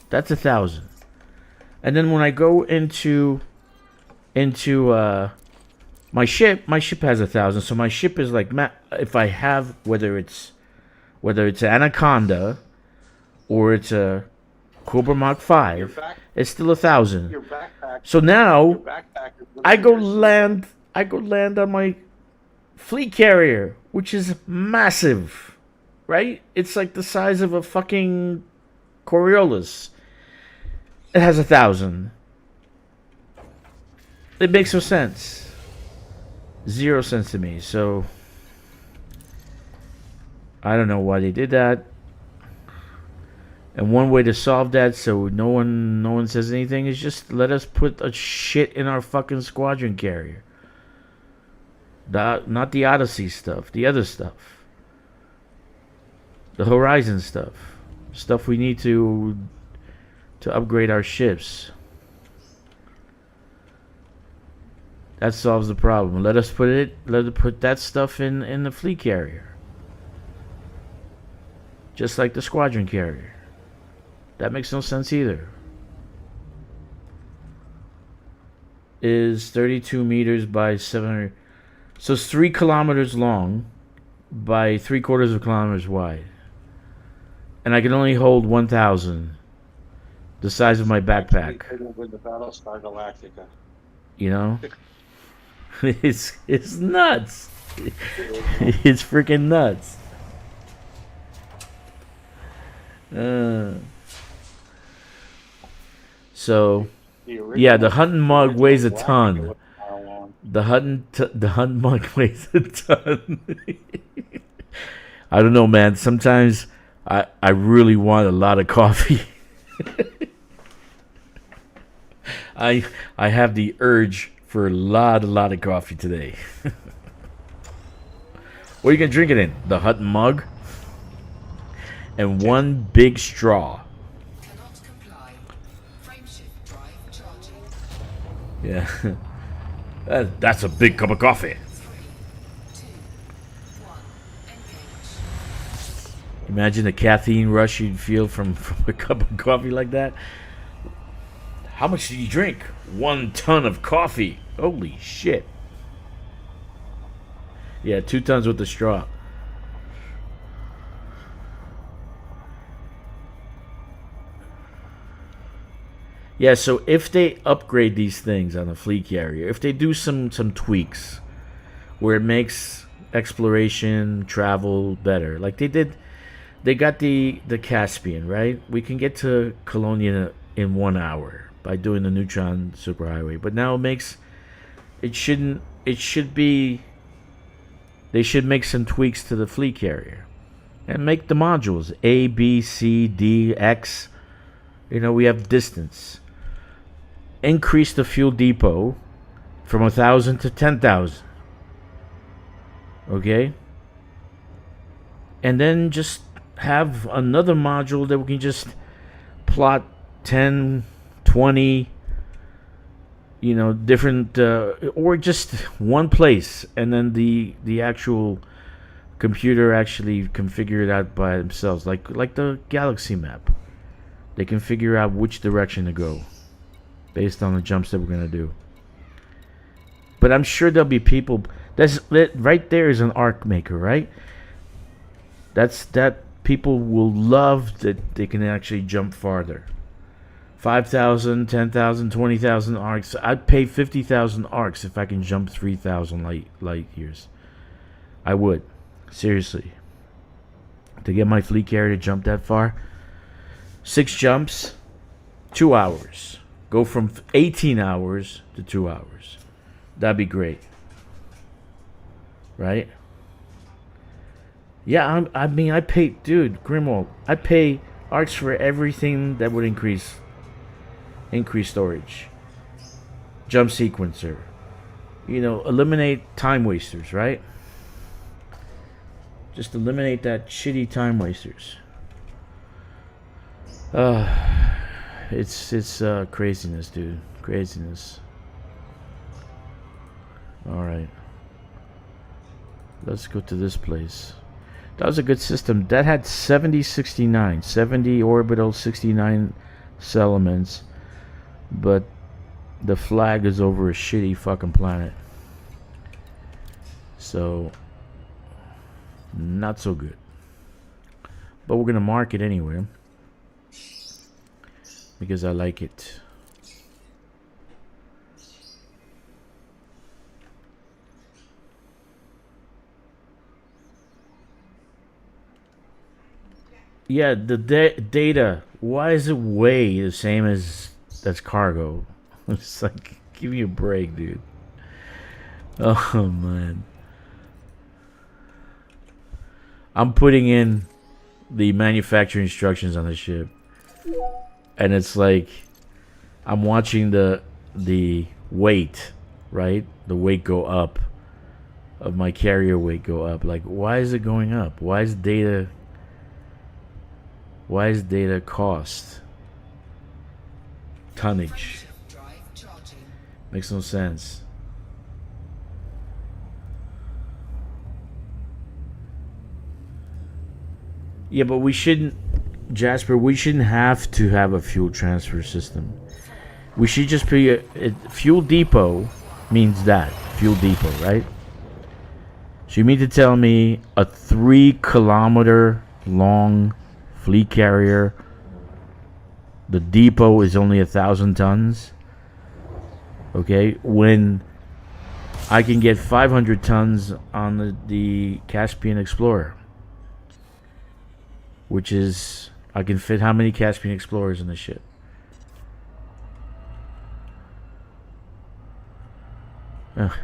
That's 1,000. And then when I go into my ship has 1,000. So my ship is like if I have whether it's Anaconda or it's a Cobra Mach your 5, back, it's still 1,000. your backpack, So your now backpack is I go your land on my fleet carrier, which is massive, right? It's like the size of a fucking Coriolis. It has 1,000. It makes no sense. 0 sense to me. So I don't know why they did that. And one way to solve that, so no one says anything, is just let us put a shit in our fucking squadron carrier. Not the Odyssey stuff, the other stuff, the Horizon stuff we need to upgrade our ships. That solves the problem. Let us put that stuff in the fleet carrier, just like the squadron carrier. That makes no sense either. Is 32 meters by 700. So it's 3 kilometers long by 3/4 of kilometers wide. And I can only hold 1,000. The size of my backpack. with the Battlestar Galactica. You know? It's nuts. It's freaking nuts. So yeah, the hunting mug weighs a ton. The hunting mug weighs a ton. I don't know, man. Sometimes I really want a lot of coffee. I have the urge for a lot of coffee today. What are you gonna drink it in? The hunting mug and one big straw. Cannot comply. Frameshift drive charging. Yeah. That's a big cup of coffee. 3, 2, 1. Engage. Imagine the caffeine rush you'd feel from a cup of coffee like that. How much did you drink? 1 ton of coffee. Holy shit. Yeah, 2 tons with the straw. Yeah, so if they upgrade these things on the fleet carrier, if they do some tweaks where it makes exploration, travel better, like they got the Caspian, right? We can get to Colonia in 1 hour by doing the neutron superhighway. But now it should be, they should make some tweaks to the fleet carrier and make the modules A, B, C, D, X. You know, we have distance. Increase the fuel depot from 1,000 to 10,000. Okay? And then just have another module that we can just plot 10, 20, you know, different, or just one place, and then the actual computer actually can figure it out by themselves, like the galaxy map. They can figure out which direction to go based on the jumps that we're gonna do. But I'm sure there'll be people. That right there is an arc maker, right? That people will love that they can actually jump farther. 5,000, 10,000, 20,000 arcs. I'd pay 50,000 arcs if I can jump 3,000 light years. I would, seriously. To get my fleet carrier to jump that far, 6 jumps, 2 hours. Go from 18 hours to 2 hours. That'd be great, right? Yeah, I mean, I pay, dude, Grimwald. I pay arcs for everything that would increase storage. Jump sequencer. You know, eliminate time wasters, right? Just eliminate that shitty time wasters. It's craziness, dude. Craziness. Alright. Let's go to this place. That was a good system. That had 7069. 70 orbital, 69 settlements. But the flag is over a shitty fucking planet. So, not so good. But we're gonna mark it anyway, because I like it. Yeah, the data. Why is it way the same as that's cargo? It's like, give me a break, dude. Oh man. I'm putting in the manufacturing instructions on the ship, and it's like I'm watching the weight, right? The weight go up of my carrier weight go up. Like, why is it going up? Why is data cost tonnage? Makes no sense. Yeah, but we shouldn't, Jasper, we shouldn't have to have a fuel transfer system. We should just be a fuel depot means that. Fuel depot, right? So you mean to tell me a 3-kilometer long fleet carrier, the depot is only 1,000 tons? Okay, when I can get 500 tons on the Caspian Explorer, which is, I can fit how many Caspian Explorers in the ship?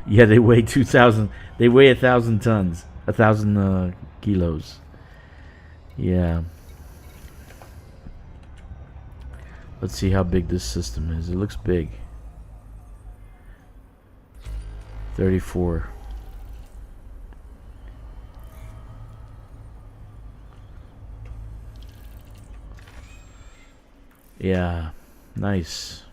Yeah, they weigh 2,000. They weigh 1,000 tons, 1,000 kilos. Yeah. Let's see how big this system is. It looks big. 34. Yeah, nice.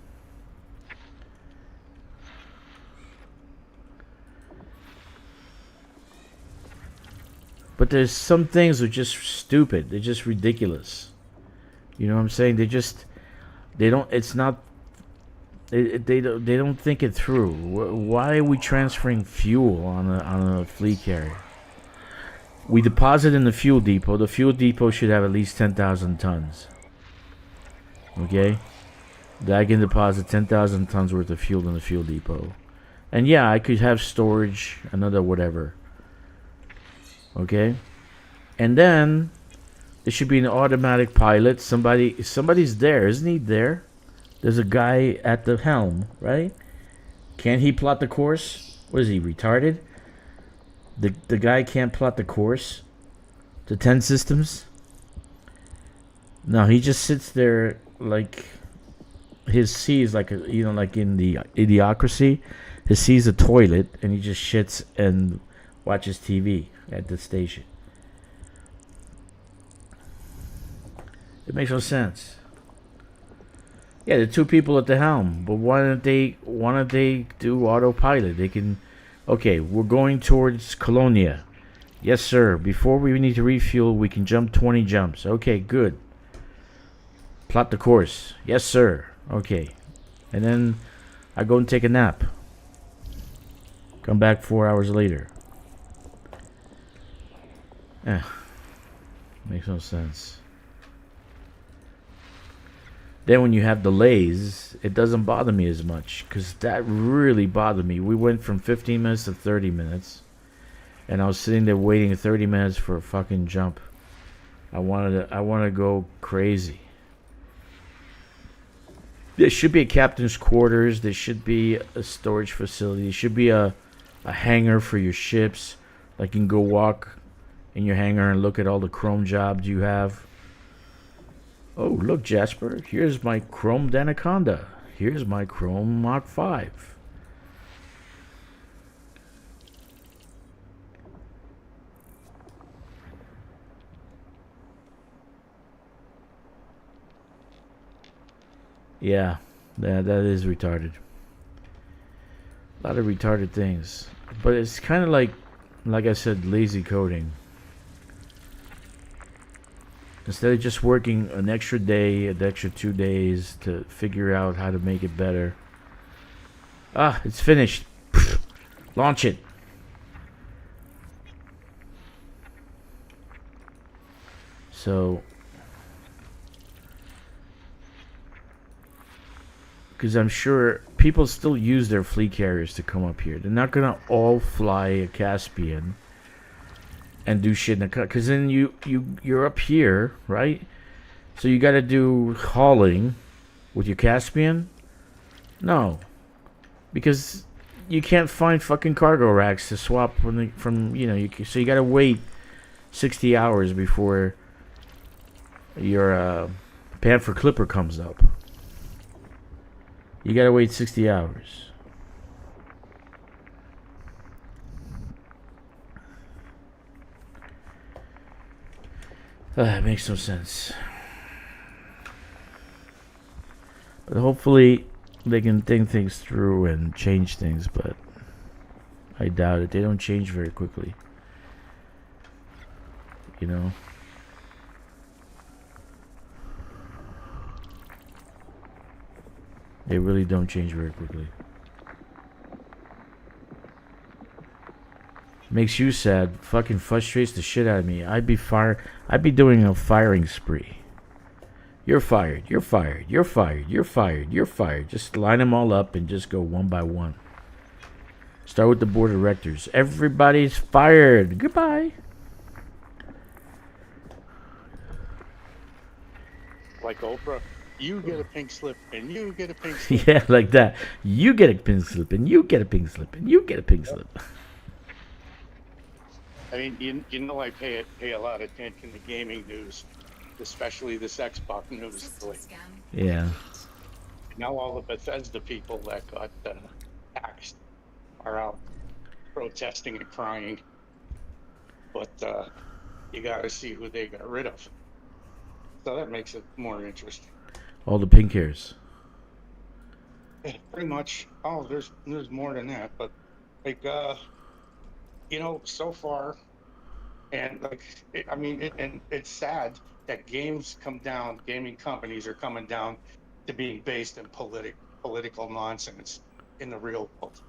But there's some things that are just stupid. They're just ridiculous. You know what I'm saying? They don't. It's not. They don't think it through. Why are we transferring fuel on a fleet carrier? We deposit in the fuel depot. The fuel depot should have at least 10,000 tons. Okay, that I can deposit 10,000 tons worth of fuel in the fuel depot. And yeah, I could have storage, another whatever. Okay? And then there should be an automatic pilot. Somebody's there, isn't he there? There's a guy at the helm, right? Can't he plot the course? What is he, retarded? The guy can't plot the course to 10 systems? No, he just sits there like his C is like a, you know, like in the Idiocracy, his C is a toilet and he just shits and watches TV at the station. It makes no sense. Yeah, the two people at the helm, but why don't they do autopilot? They can. Okay, we're going towards Colonia. Yes, sir. Before we need to refuel, we can jump 20 jumps. Okay, good. Plot the course. Yes, sir. Okay. And then I go and take a nap. Come back 4 hours later. Makes no sense. Then when you have delays, it doesn't bother me as much, because that really bothered me. We went from 15 minutes to 30 minutes, and I was sitting there waiting 30 minutes for a fucking jump. I wanted to go crazy. There should be a captain's quarters. There should be a storage facility. There should be a hangar for your ships. Like you can go walk in your hangar and look at all the chrome jobs you have. Oh, look, Jasper. Here's my chromed Anaconda. Here's my chrome Mach 5. Yeah, that is retarded. A lot of retarded things. But it's kind of like I said, lazy coding. Instead of just working an extra day, an extra 2 days to figure out how to make it better. Ah, it's finished. Launch it. So, because I'm sure people still use their fleet carriers to come up here. They're not gonna all fly a Caspian and do shit in the cut, because then you're up here, right? So you got to do hauling with your Caspian. No, because you can't find fucking cargo racks to swap from you know. So you got to wait 60 hours before your Panther Clipper comes up. You got to wait 60 hours. It makes no sense. But hopefully they can think things through and change things, but I doubt it. They don't change very quickly. You know? They really don't change very quickly. Makes you sad. Fucking frustrates the shit out of me. I'd be doing a firing spree. You're fired. You're fired. You're fired. You're fired. You're fired. Just line them all up and just go one by one. Start with the board of directors. Everybody's fired. Goodbye. Like Oprah, you get a pink slip and you get a pink slip. Yeah, like that. You get a pink slip and you get a pink slip and you get a pink slip. I mean, you know, I pay a lot of attention to gaming news, especially this Xbox news. System scan. Yeah. Now all the Bethesda people that got axed are out protesting and crying. But you got to see who they got rid of. So that makes it more interesting. All the pink hairs. Yeah, pretty much. Oh, there's more than that, but like you know, so far, and like and it's sad that gaming companies are coming down to being based in political nonsense in the real world.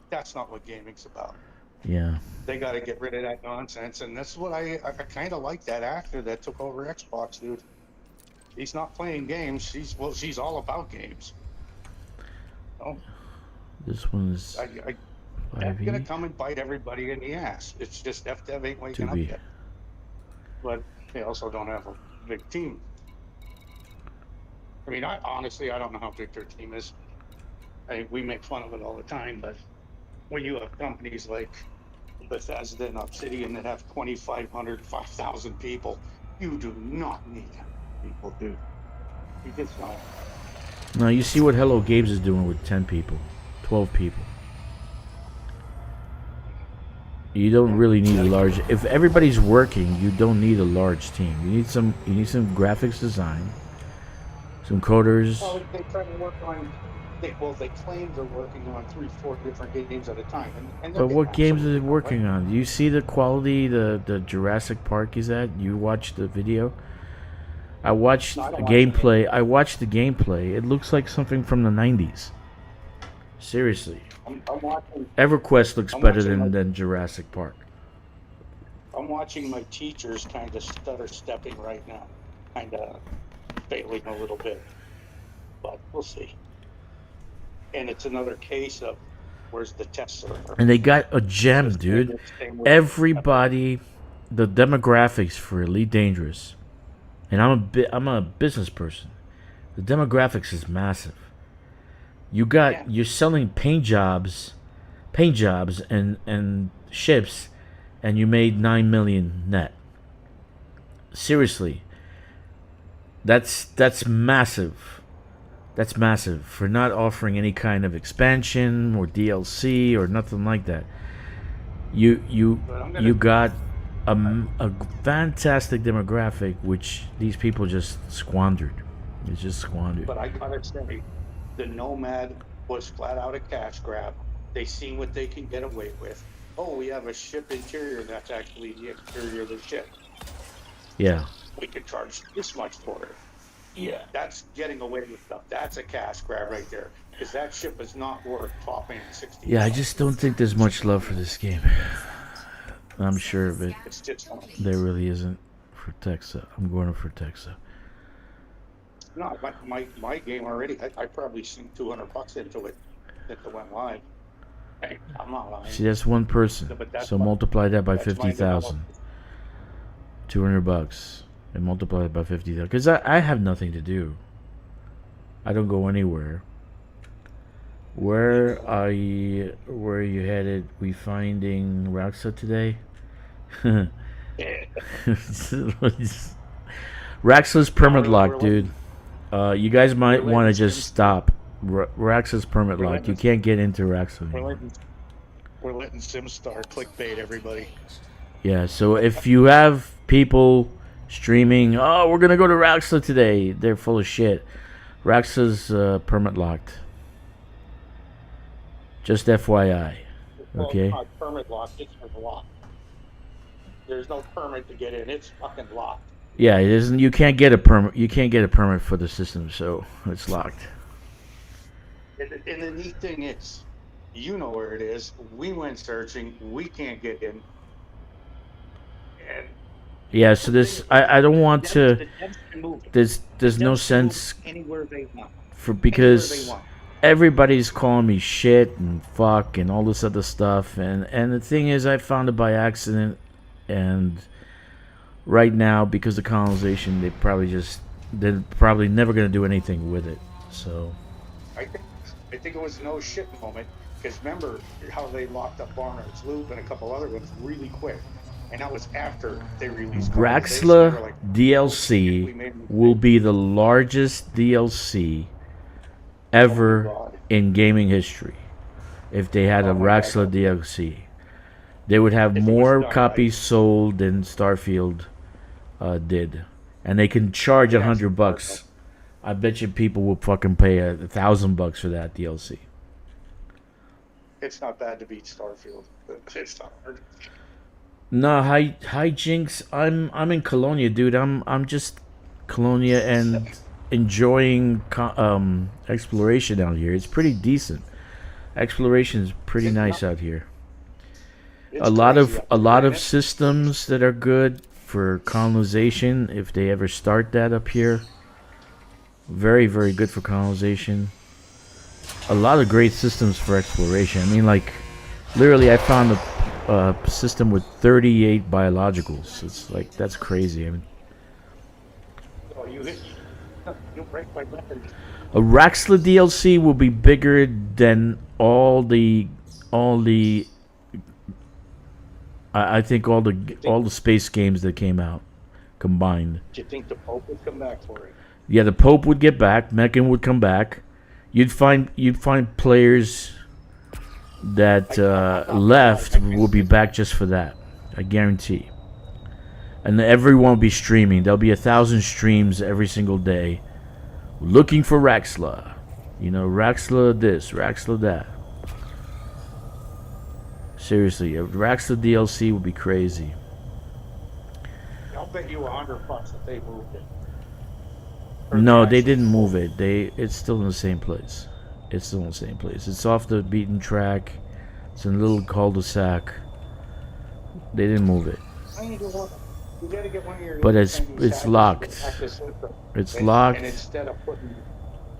That's not what gaming's about. Yeah. They got to get rid of that nonsense, and that's what I kind of like that actor that took over Xbox, dude. He's not playing games. She's all about games. Oh, This one is that's gonna 5e. come and bite everybody in the ass. It's just FDev ain't waking up 2b. yet. But they also don't have a big team. I mean, I honestly, I don't know how big their team is. We make fun of it all the time, but when you have companies like Bethesda and Obsidian that have 2,500, 5,000 people, you do not need that many people, dude. You just don't. Now you see what Hello Games is doing with 10 people, 12 people. You don't really need a large. If everybody's working, you don't need a large team. You need some. You need some graphics design, some coders. Well, they try to work on. They claim they're working on 3, 4 different games at a time, and they're But what games is absolutely it not, right? working on? Do you see the quality the Jurassic Park is at? You watched the video? I watched No, I don't a watch the gameplay. I watched the gameplay. It looks like something from the 90s. Seriously. I'm watching. EverQuest looks I'm better watching my- than Jurassic Park. I'm watching my teachers kind of stutter stepping right now, kind of failing a little bit, but we'll see. And it's another case of where's the test server? And they got a gem, dude. Everybody, the demographics for Elite Dangerous, and I'm a business person. The demographics is massive. You're selling paint jobs and ships, and you made 9 million net. Seriously, that's massive. That's massive for not offering any kind of expansion or DLC or nothing like that. You got a fantastic demographic which these people just squandered. It's just squandered. But I gotta say, the Nomad was flat out a cash grab. They seen what they can get away with. Oh, we have a ship interior that's actually the exterior of the ship. Yeah. We could charge this much for it. Yeah. That's getting away with stuff. That's a cash grab right there. Because that ship is not worth topping 60. Yeah, I just don't think there's much love for this game. I'm sure of it. It's just There really isn't for Texa. I'm going for Texa. no. My game already. I probably sunk $200 into it since it went live. Hey, I'm not lying. See, that's one person. No, but that's So my- multiply that by that's my 50,000. $200 and multiply it by 50,000. Because I have nothing to do. I don't go anywhere. Where are you headed? We finding Raxa today? Raxa's permit lock, dude. You guys might want to just stop. Raxa's permit lock. You can't get into Raxa anymore. We're letting SimStar clickbait everybody. Yeah, so if you have people streaming, oh, we're gonna go to Raxa today, they're full of shit. Raxa's permit locked. Just FYI. Okay. Well, it's not permit locked. It's locked. There's no permit to get in. It's fucking locked. Yeah, it isn't. You can't get a permit. You can't get a permit for the system, so it's locked. And the neat thing is, you know where it is. We went searching. We can't get in. And Yeah, so this I don't want to. the devs can move it. There's no Devs can move sense anywhere they want. for Anywhere they because want. everybody's calling me shit and fuck and all this other stuff, and the thing is, I found it by accident, and right now because of colonization, they're probably never gonna do anything with it. So I think it was no shit moment, because remember how they locked up Barnard's Loop and a couple other ones really quick, and that was after they released colonization. They were Raxla like, DLC will be the largest DLC ever God. in gaming history. If they had a Oh my Raxla God. DLC, they would have If it was more done copies sold than Starfield did, and they can charge Yes. $100. I bet you people will fucking pay $1,000 for that DLC. It's not bad to beat Starfield. It's not hard. No, hi Jinx. I'm in Colonia, dude. I'm just Colonia and enjoying exploration out here. It's pretty decent. Exploration is pretty It's nice not- out here. It's A lot crazy of up a there, lot of man. systems that are good for colonization if they ever start that up here. Very, very good for colonization. a lot of great systems for exploration. I mean, like, literally, I found a system with 38 biologicals. It's like, that's crazy. I mean, So you break my record. a Raxla DLC will be bigger than all the I think all the space games that came out combined. Do you think the Pope would come back for it? Yeah, the Pope would get back. Meccan would come back. You'd find players that left will be back just for that. I guarantee. And everyone will be streaming. There'll be 1,000 streams every single day, looking for Raxla. You know, Raxla this, Raxla that. Seriously, a Raxla DLC would be crazy. I'll bet you $100 that they moved it. No, they didn't move it. It's still in the same place. It's still in the same place. It's off the beaten track. It's in a little cul-de-sac. They didn't move it. You gotta get one of your But it's locked. It's locked. And instead of putting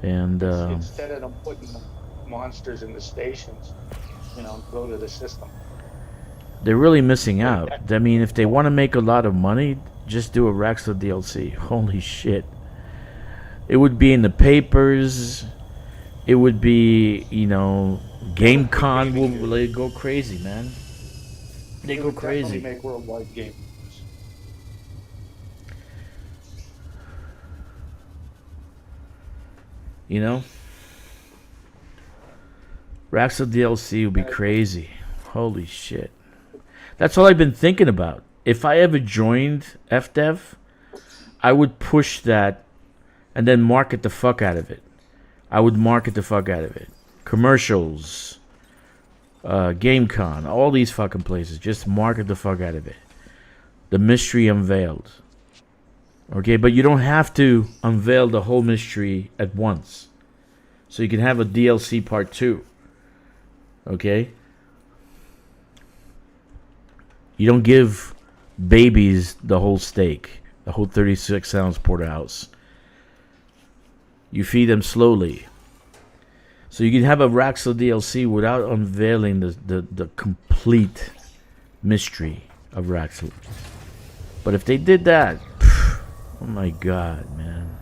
And instead of them putting monsters in the stations, you know, go to the system. they're really missing out. I mean, if they want to make a lot of money, just do a Raxla DLC. Holy shit. It would be in the papers. It would be, you know, GameCon will they go crazy, man. They go crazy. Make worldwide games. You know? Raxla DLC would be crazy. Holy shit. That's all I've been thinking about. If I ever joined FDev, I would push that and then market the fuck out of it. I would market the fuck out of it. Commercials, GameCon, all these fucking places. Just market the fuck out of it. The mystery unveiled. Okay, but you don't have to unveil the whole mystery at once. So you can have a DLC part 2. Okay? You don't give babies the whole steak, the whole 36-ounce porterhouse. You feed them slowly. So you can have a Raxla DLC without unveiling the complete mystery of Raxla. But if they did that, oh my god, man.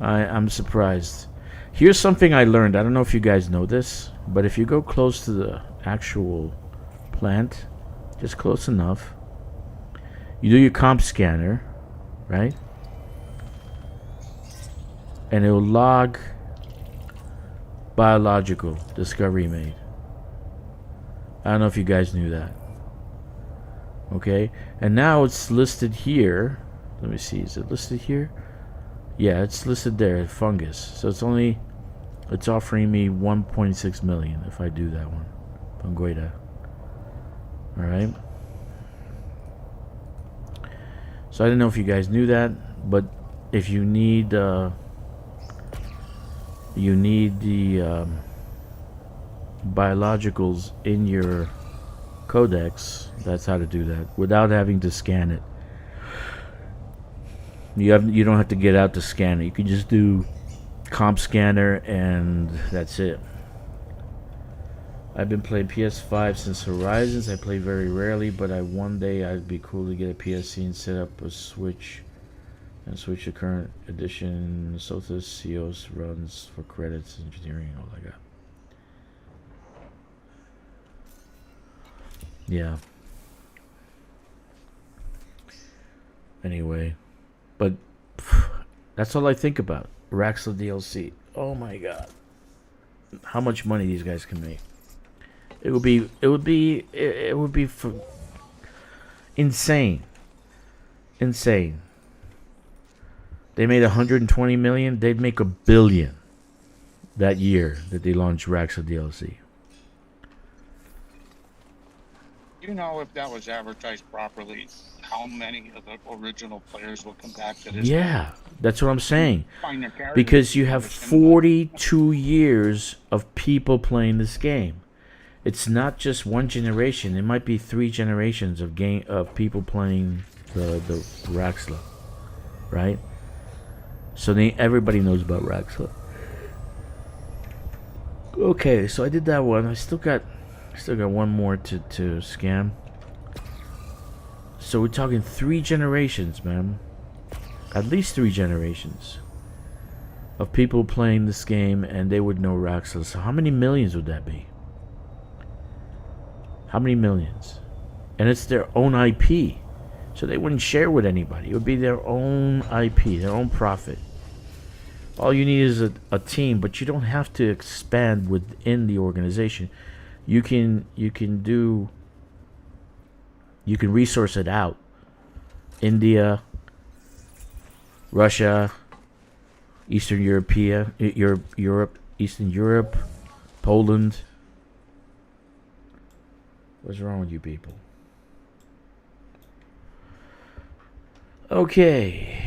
I'm surprised. Here's something I learned. I don't know if you guys know this, but if you go close to the actual plant, just close enough, you do your comp scanner, right? And it will log biological discovery made. I don't know if you guys knew that. Okay, and now it's listed here. Let me see, is it listed here? Yeah, it's listed there, fungus. So it's offering me 1.6 million if I do that one. Pangueda. Alright. So I don't know if you guys knew that, but if you need the biologicals in your codex, that's how to do that without having to scan it. You don't have to get out to scan it. You can just do comp scanner and that's it. I've been playing PS5 since Horizons. I play very rarely, but one day I'd be cool to get a PSC and set up a Switch and switch the current edition. Sothis Cios runs for credits, engineering, all like that. Yeah. Anyway, but that's all I think about. Raxla DLC. Oh my god. How much money these guys can make. It would be insane. Insane. They made 120 million, they'd make $1 billion that year that they launched Raxla DLC. You know, if that was advertised properly, how many of the original players will come back to this? Yeah, that's what I'm saying. Find their characters. Because you have 42 years of people playing this game. It's not just one generation. It might be 3 generations of people playing the Raxla, right? So everybody knows about Raxla. Okay, so I did that one. I still got one more to scam. So we're talking 3 generations, man. At least 3 generations of people playing this game, and they would know Raxel. So how many millions would that be? How many millions? And it's their own IP. So they wouldn't share with anybody. It would be their own IP, their own profit. All you need is a team, but you don't have to expand within the organization. You can resource it out. India, Russia, Eastern Europe, Eastern Europe, Poland. What's wrong with you people? Okay.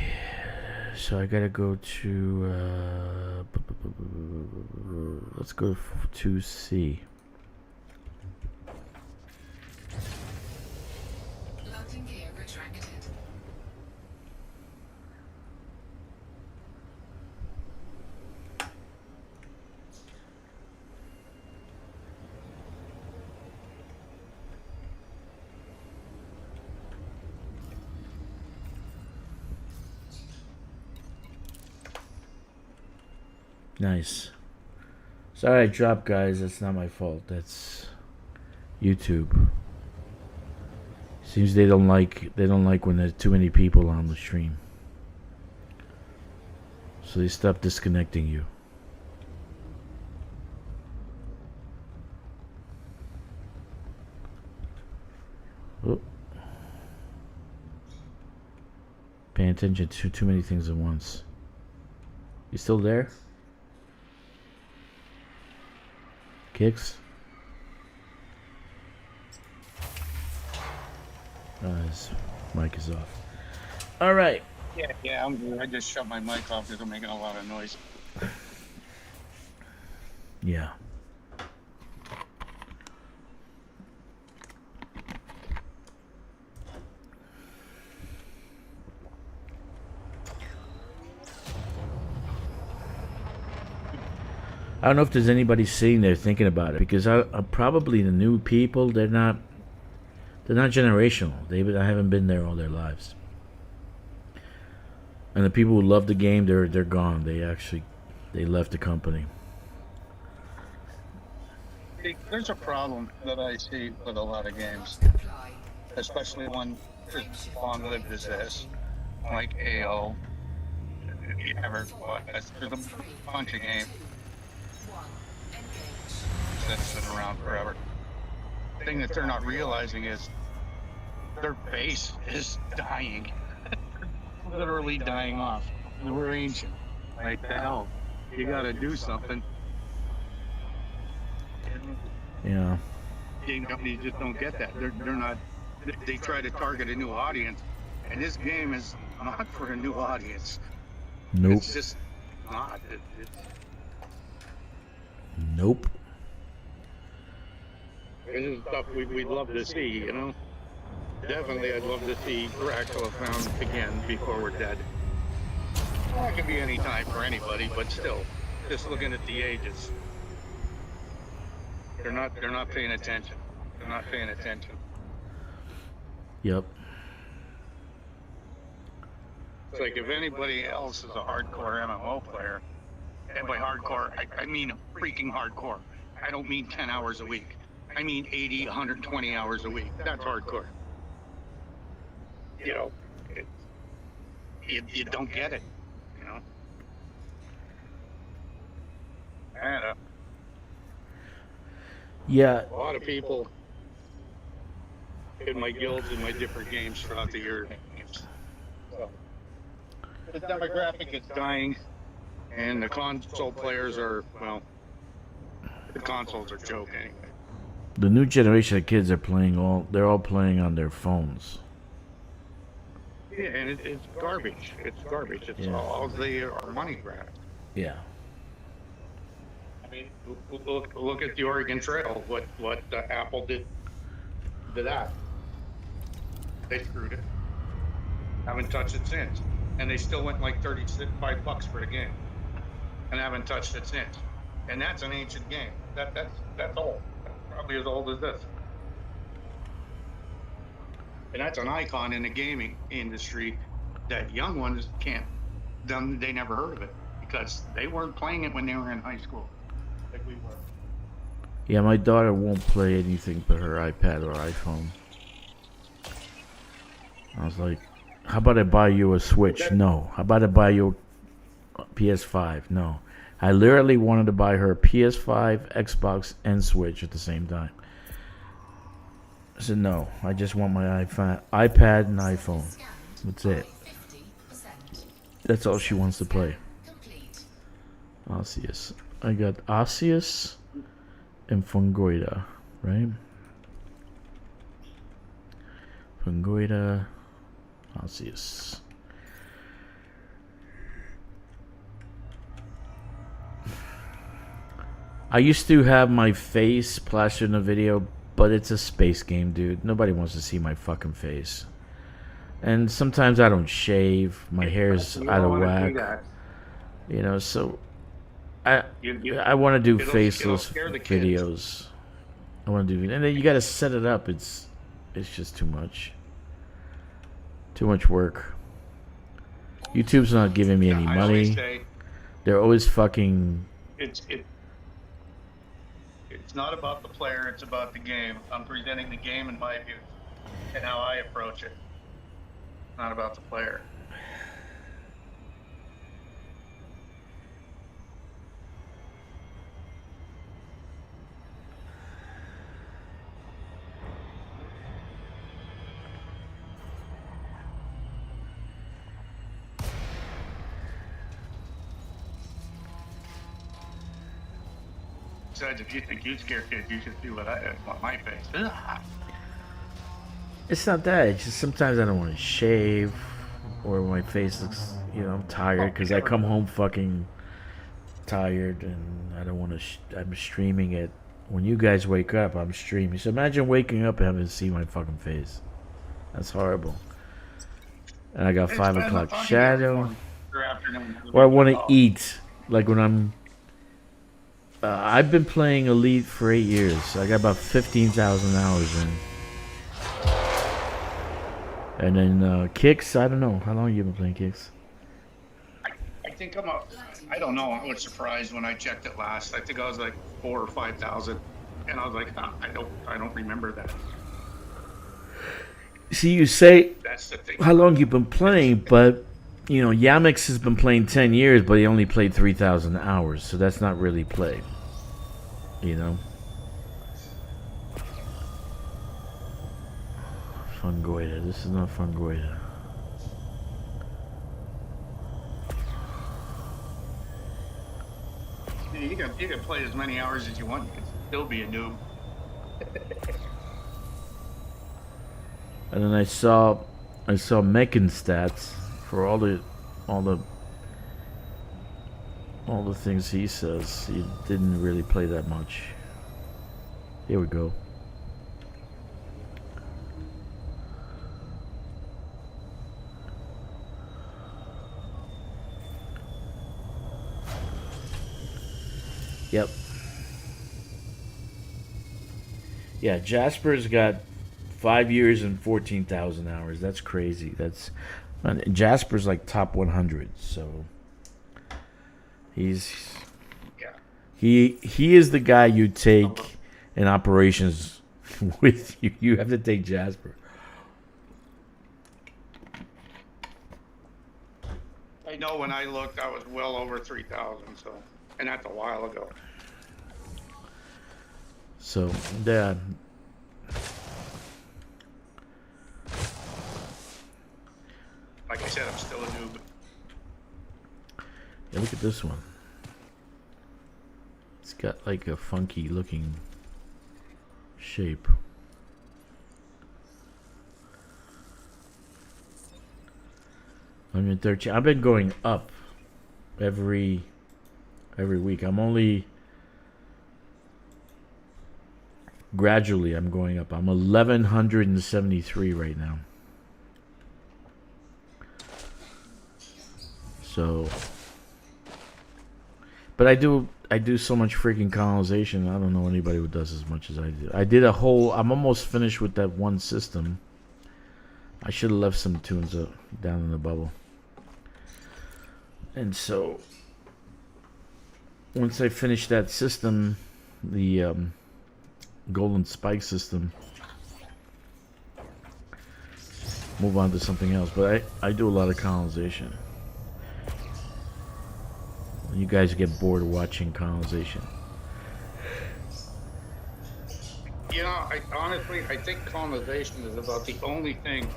So I gotta go to let's go to C. Landing gear retracted. Nice. Sorry I dropped, guys. That's not my fault. That's YouTube. Seems they don't like when there's too many people on the stream. So they stop disconnecting you. Oh. Paying attention to too many things at once. You still there? Kicks? His mic is off. All right. Yeah, I just shut my mic off because I'm making a lot of noise. Yeah. I don't know if there's anybody sitting there thinking about it, because probably the new people, they're not generational. They haven't been there all their lives. And the people who love the game, they're gone. They left the company. There's a problem that I see with a lot of games, Comply. especially one as long-lived as this, like AO. If you ever, there's a bunch of games 1. Engage. that's been around forever. The thing that they're not realizing is their base is dying. Literally dying off. We're ancient. Like the hell. You gotta do something. Yeah. Game companies just don't get that. They're not. They try to target a new audience, and this game is not for a new audience. Nope. It's just not. Nope. This is stuff we'd love to see, you know? Definitely, I'd love to see Dracula found again before we're dead. Well, that could be any time for anybody, but still, just looking at the ages. They're not paying attention. They're not paying attention. Yep. It's like if anybody else is a hardcore MMO player, and by hardcore, I mean freaking hardcore. I don't mean 10 hours a week. I mean 80, 120 hours a week. That's hardcore. You know, you don't get it, you know? And Yeah. a lot of people in my guilds and my different games throughout the year. So, the demographic is dying, and the console players are, well, the consoles are joke anyway. The new generation of kids are they're all playing on their phones. Yeah, and it's garbage. It's garbage. It's Yeah. all they are money grab. Yeah. I mean, look at the Oregon Trail. What Apple did to that? They screwed it. Haven't touched it since, and they still went like $35 for the game, and haven't touched it since. and that's an ancient game. That's old. That's probably as old as this. And that's an icon in the gaming industry that young ones can't. They never heard of it because they weren't playing it when they were in high school, like we were. Yeah, my daughter won't play anything but her iPad or iPhone. I was like, how about I buy you a Switch? No. How about I buy you a PS5? No. I literally wanted to buy her a PS5, Xbox, and Switch at the same time. I said, no. I just want my iPad and iPhone. That's it. 50%. That's all she wants to play. Complete. Osseous. I got Osseous and Fungoida, right? Fungoida, Osseous. I used to have my face plastered in a video, but it's a space game, dude. Nobody wants to see my fucking face. And sometimes I don't shave. My hair's You out don't of wanna whack. do that. You know, so I You- I want to do it'll faceless scare the kids. videos. I want to do, and then you got to set it up. It's just too much. Too much work. YouTube's not giving me any I always money. say They're always fucking. it's not about the player, it's about the game. I'm presenting the game in my view and how I approach it. Not about the player. Besides, if you think you scare kids, you should see what my face. Ugh. It's not that. It's just sometimes I don't want to shave, or my face looks. You know, I'm tired because I come home fucking tired, and I don't want to. I'm streaming it. When you guys wake up, I'm streaming. So imagine waking up and having to see my fucking face. That's horrible. And I got It's 5 bad o'clock enough talking shadow. morning or afternoon. Or I want to eat, like when I'm. I've been playing Elite for 8 years. I got about 15,000 hours in. And then Kicks, I don't know. How long you been playing Kicks? I think I don't know. I was surprised when I checked it last. I think I was like 4,000 or 5,000, and I was like, I don't remember that. See, you say That's the thing. how long you've been playing, but you know, Yamix has been playing 10 years, but he only played 3,000 hours, so that's not really play. You know? Fungoida. This is not Fungoida. You can play as many hours as you want. You can still be a noob. And then I saw Meccan stats for all the things he says. He didn't really play that much. Here we go. Yep. Yeah, Jasper's got 5 years and 14,000 hours. That's crazy. That's Jasper's like top 100. So he's Yeah. he is the guy you take in operations with you. You have to take Jasper. I know when I looked, I was well over 3,000. So, and that's a while ago. So yeah. Like I said, I'm still a noob. Yeah, look at this one. It's got like a funky looking shape. I'm in 13. I've been going up every week. I'm only gradually I'm going up. I'm 1173 right now. So But I do so much freaking colonization. I don't know anybody who does as much as I do. I did a whole. I'm almost finished with that one system. I should have left some tunes down in the bubble. And so, once I finish that system, the golden spike system, move on to something else. But I do a lot of colonization. You guys get bored watching colonization. You know, I think colonization is about the only thing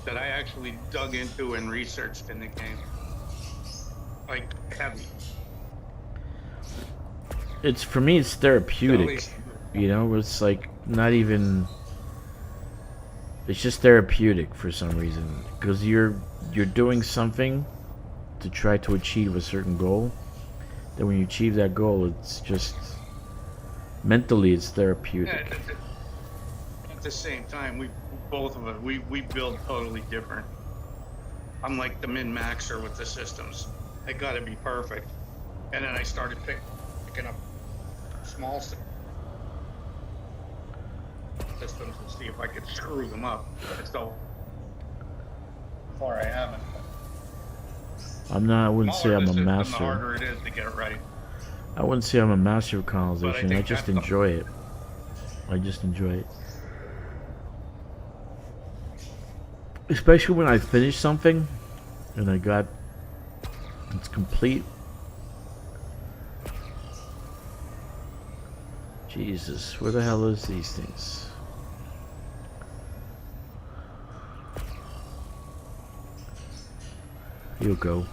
that I actually dug into and researched in the game. Like, heavy. It's, for me, it's therapeutic. You know, it's like not even. It's just therapeutic for some reason, because you're doing something to try to achieve a certain goal. Then when you achieve that goal, it's just mentally it's therapeutic. Yeah, at the same time, we both of us we build totally different. I'm like the min-maxer with the systems. I got to be perfect, and then I started picking up small systems and see if I could screw them up. That's so far I haven't. I'm not. I wouldn't say I'm a The master. harder it is to get it right. I wouldn't say I'm a master of colonization. I think just that's enjoy it. I just enjoy it. Especially when I finish something and it's complete. Jesus, where the hell is these things? You go.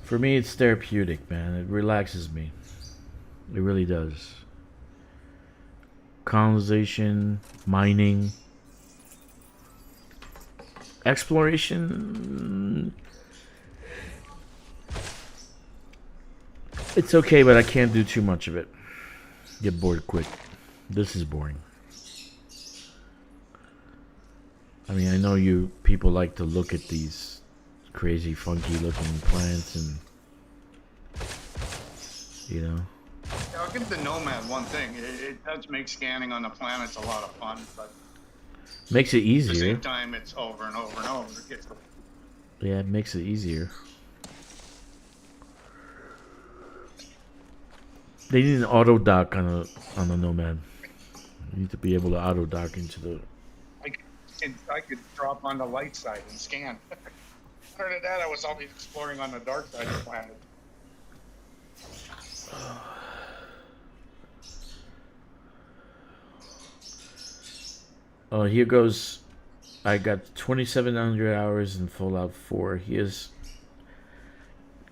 For me, it's therapeutic, man. It relaxes me. It really does. Colonization, mining, exploration. It's okay, but I can't do too much of it. Get bored quick. This is boring. I mean, I know you people like to look at these crazy, funky looking plants and, you know. Yeah, I'll give the Nomad one thing. It does make scanning on the planets a lot of fun, but Makes it at the easier. same time, it's over and over and over. It gets Yeah, it makes it easier. They need an auto dock on the Nomad. You need to be able to auto dock into the. I could drop on the light side and scan. Other than that, I was always exploring on the dark side of the planet. Oh, here goes. I got 2,700 hours in Fallout 4.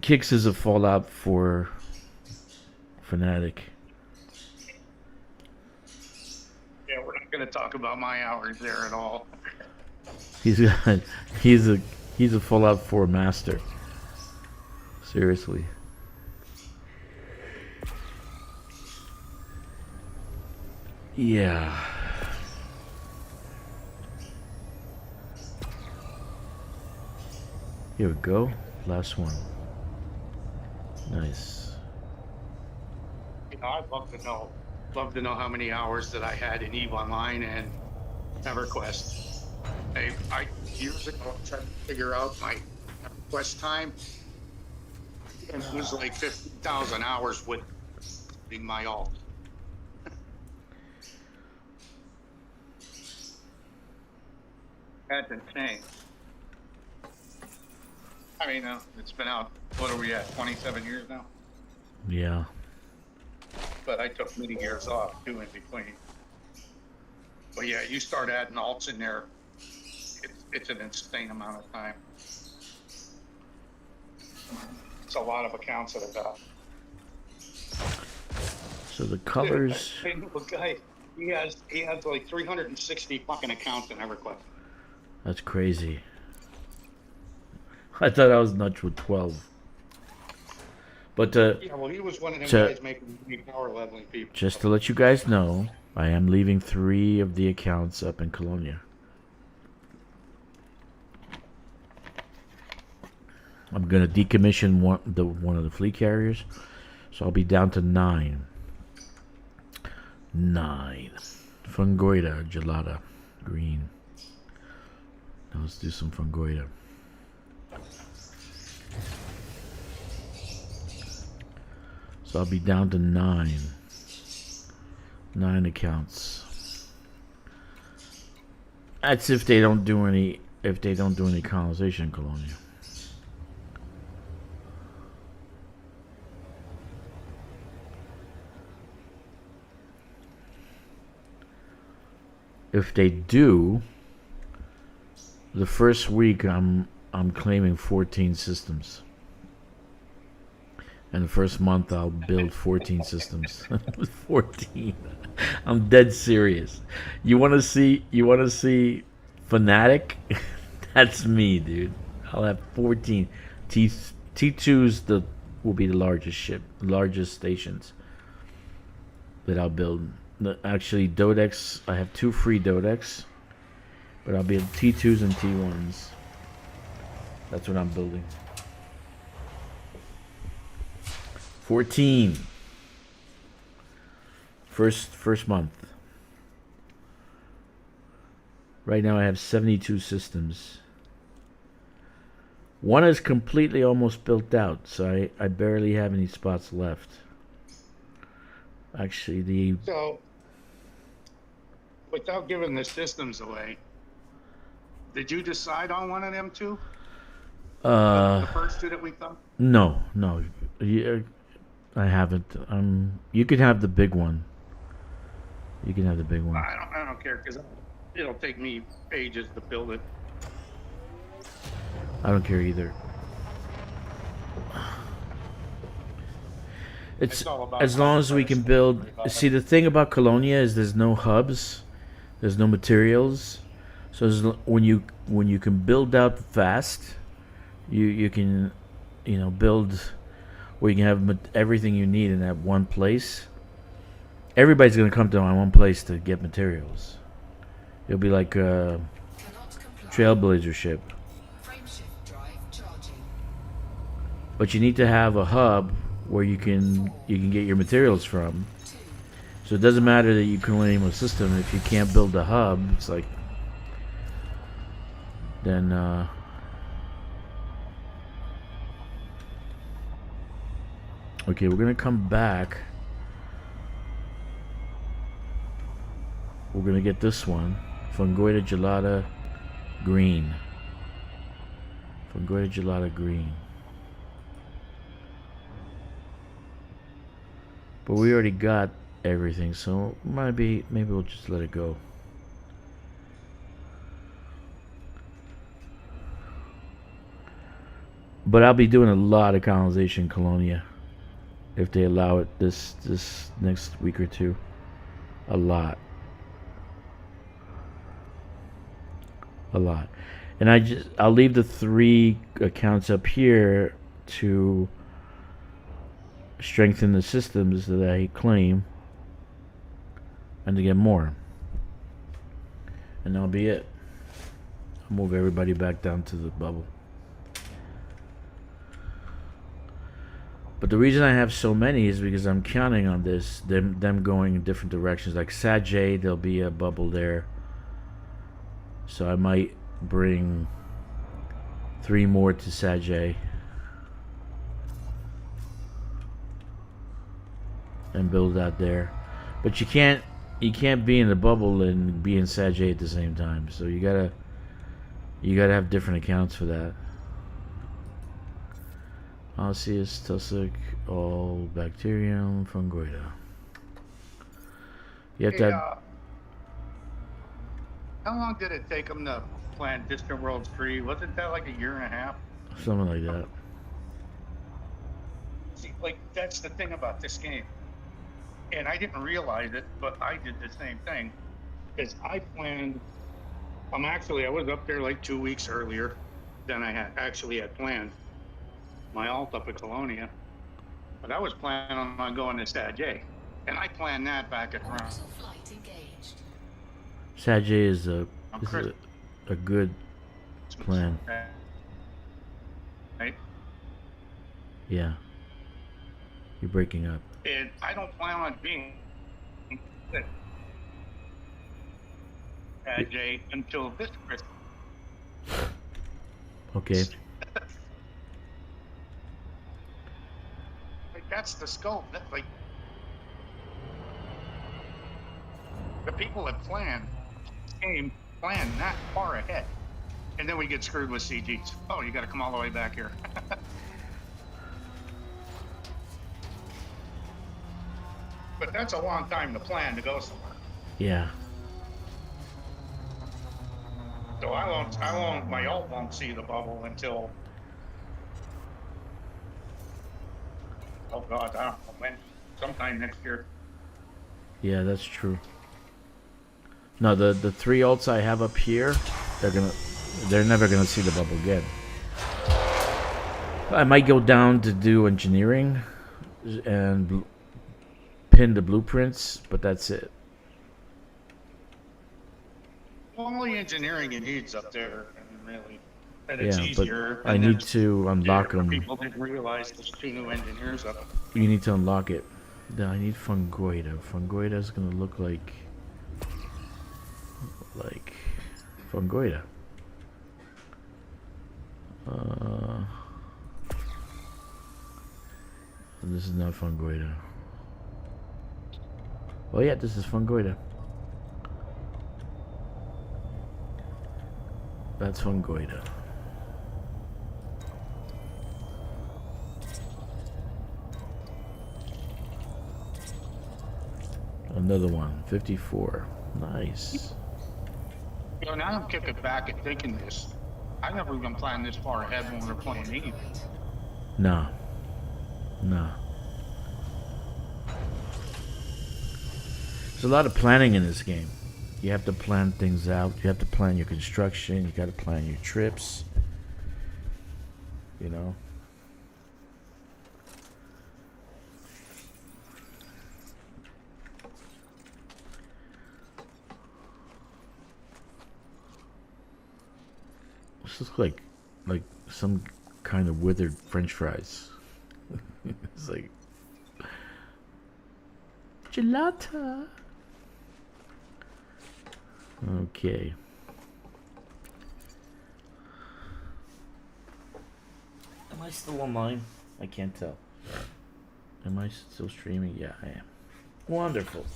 Kicks is a Fallout 4 fanatic. Yeah, we're not going to talk about my hours there at all. He's a Fallout 4 master. Seriously. Yeah. Here we go. Last one. Nice. You know, I'd love to know. Love to know how many hours that I had in EVE Online and EverQuest. I years ago tried to figure out my EverQuest time. And it was like 50,000 hours with my alt. That's insane. I mean, it's been out, what are we at, 27 years now? Yeah. But I took many years off, too, in between. But yeah, you start adding alts in there, it's an insane amount of time. It's a lot of accounts that I've got. So the colors. Hey, look, guy, he has like 360 fucking accounts in EverQuest. That's crazy. I thought I was nuts with 12. But Yeah, well, he was one of them to guys making me power leveling people. just to let you guys know, I am leaving 3 of the accounts up in Colonia. I'm gonna decommission one of the fleet carriers, so I'll be down to 9. 9. Fungoida, gelada, green. Now let's do some fungoida. So I'll be down to 9. 9 accounts. That's if they don't do any colonization in Colonia. If they do, the first week I'm claiming 14 systems. And the first month I'll build 14 systems. 14. I'm dead serious. You want to see Fanatic? That's me, dude. I'll have 14. T2s will be the largest stations that I'll build. Actually, Dodex, I have 2 free Dodex, but I'll build T2s and T1s. That's what I'm building. 14. First month. Right now I have 72 systems. One is completely almost built out, so I barely have any spots left. Actually, So, without giving the systems away, did you decide on one of them two? The first two that we thought? no. I haven't. You can have the big one. You can have the big one. I don't care because it'll take me ages to build it. I don't care either. It's all about as long as we can build. See, the thing about Colonia is there's no hubs, there's no materials. So when you can build out fast, you can build where you can have everything you need in that one place. Everybody's gonna come to one place to get materials. It'll be like a Trailblazer ship. Frameshift drive charging. But you need to have a hub where you can get your materials from. So it doesn't matter that you can name a system if you can't build a hub. It's like then okay, we're gonna come back. We're gonna get this one, Fungoida gelada green. Fungoida gelada green. But we already got everything, so maybe we'll just let it go. But I'll be doing a lot of colonization in Colonia if they allow it this next week or two. A lot. And I'll leave the 3 accounts up here to strengthen the systems that I claim and to get more. And that'll be it. I'll move everybody back down to the bubble. But the reason I have so many is because I'm counting on them going in different directions. Like Sajay, there'll be a bubble there. So I might bring 3 more to Sajay and build out there. But you can't be in the bubble and be in Sajay at the same time. So you gotta have different accounts for that. Osseous, Tussock, all bacterium, fungoida. You have to have, How long did it take them to plant Distant Worlds 3? Wasn't that like a year and a half? something like that. See, like, that's the thing about this game. And I didn't realize it, but I did the same thing. Is I planned, I was up there like 2 weeks earlier than I had planned my alt up at Colonia. But I was planning on going to Sag A, and I planned that back at around. Orbital flight engaged. Sag is a Chris- a good plan. Right? Yeah. You're breaking up. And I don't plan on being Sag A until this Christmas. Okay. Like, that's the scope. That's like the people that plan that far ahead, and then we get screwed with CGs. Oh, you got to come all the way back here. But that's a long time to plan to go somewhere. Yeah. So my ult won't see the bubble until, oh God, I don't know when, sometime next year. Yeah, that's true. No, the 3 ults I have up here, they're never gonna see the bubble again. I might go down to do engineering and pin the blueprints, but that's it. All the engineering it needs up there, and really, and it's Yeah, easier. but I and need then- to unlock yeah, them. People didn't realize there's 2 new engineers up. You need to unlock it. Then I need Fungoida. Fungoida is gonna look like Fungoida. This is not Fungoida. Oh yeah, this is Fungoida. That's Fungoida. Another one, 54. Nice. You know, now I'm kicking back and thinking this. I never even planned this far ahead when we were playing Eve. No. No. There's a lot of planning in this game. You have to plan things out. You have to plan your construction. You got to plan your trips. You know? This looks like some kind of withered French fries. It's like gelata. Okay. Am I still online? I can't tell. Am I still streaming? Yeah, I am. Wonderful.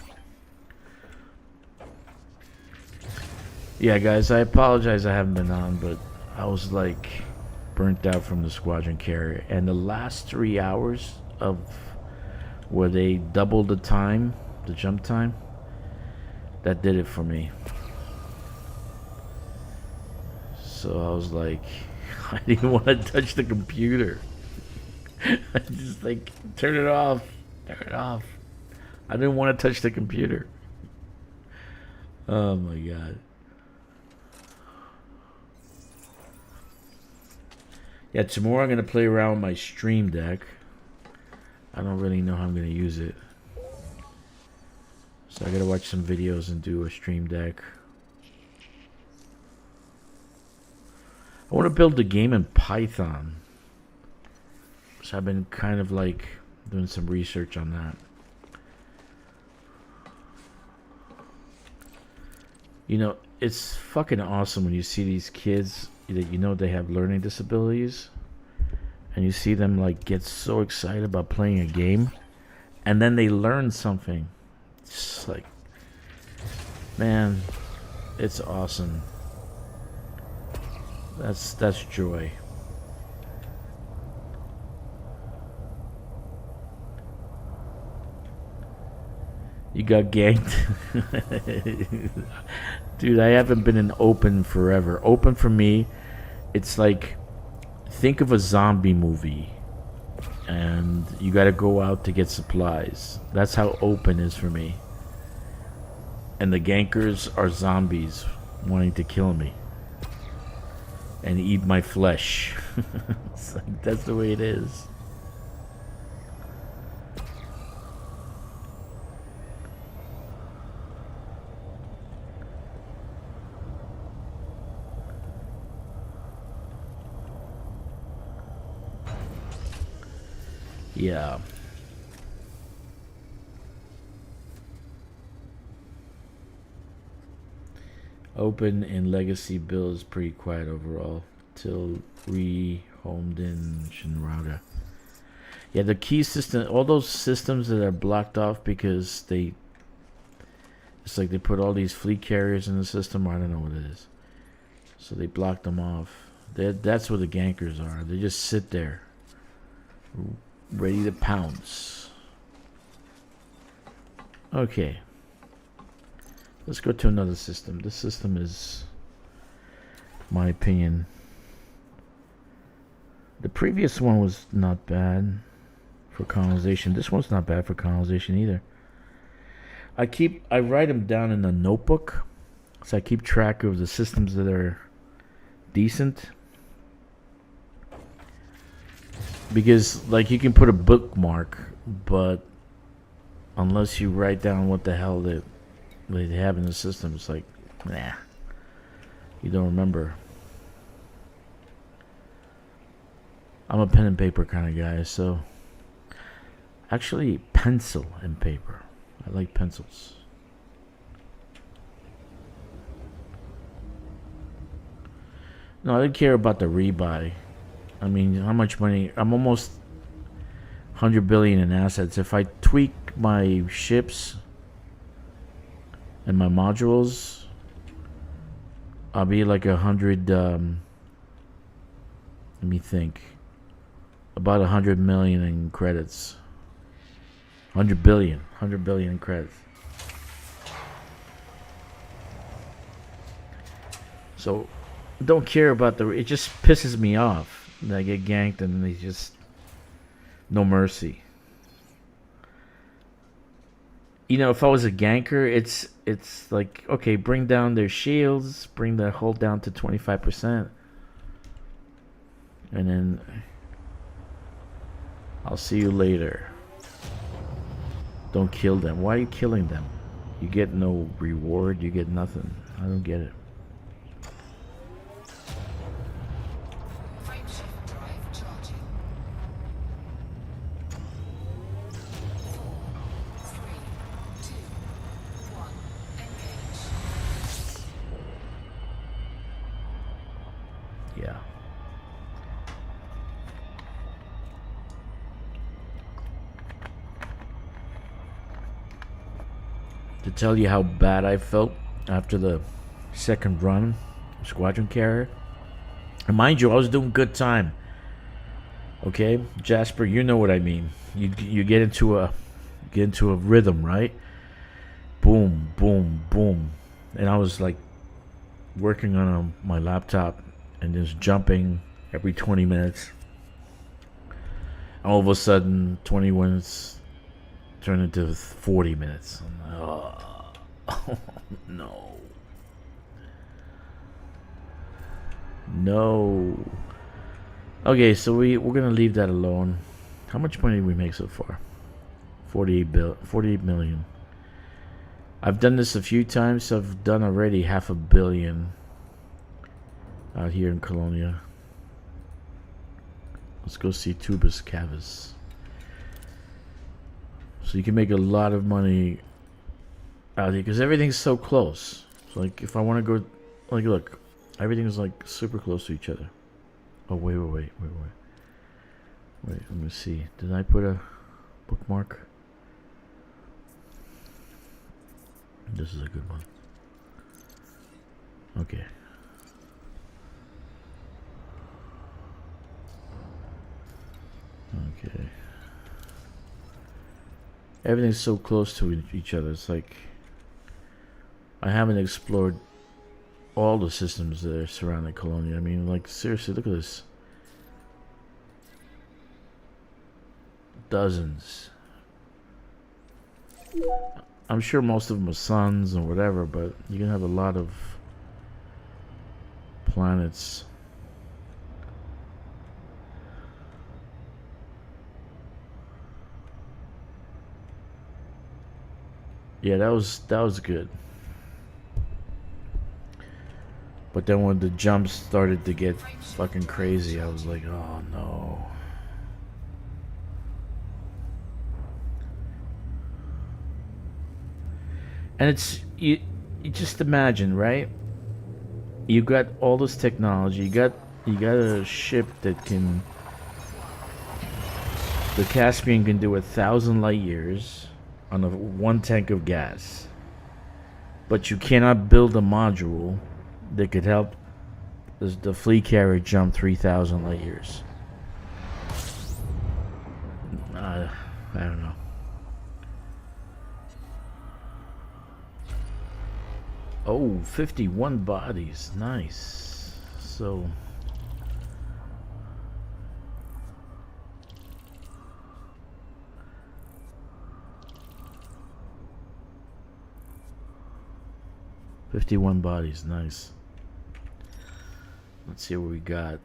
Yeah, guys, I apologize I haven't been on, but I was like burnt out from the squadron carrier. And the last 3 hours of where they doubled the time, the jump time, that did it for me. So I was like, I didn't want to touch the computer. I just like, turn it off. Turn it off. I didn't want to touch the computer. Oh my God. Yeah, tomorrow I'm going to play around with my stream deck. I don't really know how I'm going to use it. So I got to watch some videos and do a stream deck. I want to build the game in Python. So I've been kind of like doing some research on that. You know, it's fucking awesome when you see these kids that you know they have learning disabilities, and you see them like get so excited about playing a game, and then they learn something. It's like, man, it's awesome. That's joy. You got ganked. Dude, I haven't been in open forever. Open for me, it's like, think of a zombie movie and you got to go out to get supplies. That's how open is for me. And the gankers are zombies wanting to kill me and eat my flesh. It's like, that's the way it is. Yeah. Open and legacy build is pretty quiet overall till rehomed in Shinraga. Yeah, the key system, all those systems that are blocked off because it's like they put all these fleet carriers in the system, or I don't know what it is. So they blocked them off. That's where the gankers are. They just sit there, ready to pounce. Okay. Let's go to another system. This system is, my opinion, the previous one was not bad for colonization. This one's not bad for colonization either. I write them down in a notebook, so I keep track of the systems that are decent. Because like you can put a bookmark, but unless you write down what the hell they have in the system, it's like, nah, you don't remember. I'm a pen and paper kind of guy, so actually pencil and paper. I like pencils. No, I didn't care about the rebuy. I mean, how much money? I'm almost 100 billion in assets. If I tweak my ships and my modules, I'll be like 100. Let me think. About 100 million in credits. 100 billion in credits. So, don't care about it just pisses me off that I get ganked and they just no mercy. You know, if I was a ganker, it's like, okay, bring down their shields, bring the hull down to 25%, and then I'll see you later. Don't kill them. Why are you killing them? You get no reward, you get nothing. I don't get it. Frameshift drive charging. 4, 3, 2, 1, engage. Yeah. To tell you how bad I felt after the second run squadron carrier. And mind you, I was doing good time. Okay, Jasper, you know what I mean. You get into a rhythm, right? Boom, boom, boom, and I was like working on my laptop and just jumping every 20 minutes. All of a sudden, 20 minutes turned into 40 minutes. I'm like, oh no. No. Okay, so we're gonna leave that alone. How much money did we make so far? 48 million. I've done this a few times, so I've done already 500 million out here in Colonia. Let's go see Tubus Cavus. So you can make a lot of money out here because everything's so close. So like if I want to go, like look, everything's like super close to each other. Oh wait, let me see. Did I put a bookmark? This is a good one. Okay. Okay. Everything's so close to each other. It's like I haven't explored all the systems that are surrounding Colonia. I mean, like seriously, look at this. Dozens. I'm sure most of them are suns or whatever, but you can have a lot of planets. Yeah, that was good. But then when the jumps started to get fucking crazy, I was like, oh no. And it's you just imagine, right? You got all this technology. You got a ship that can, the Caspian can do 1,000 light years on one tank of gas, but you cannot build a module that could help the fleet carrier jump 3,000 light years. I don't know. Oh, 51 bodies. Nice. So... $51 bodies. Nice. Let's see what we got.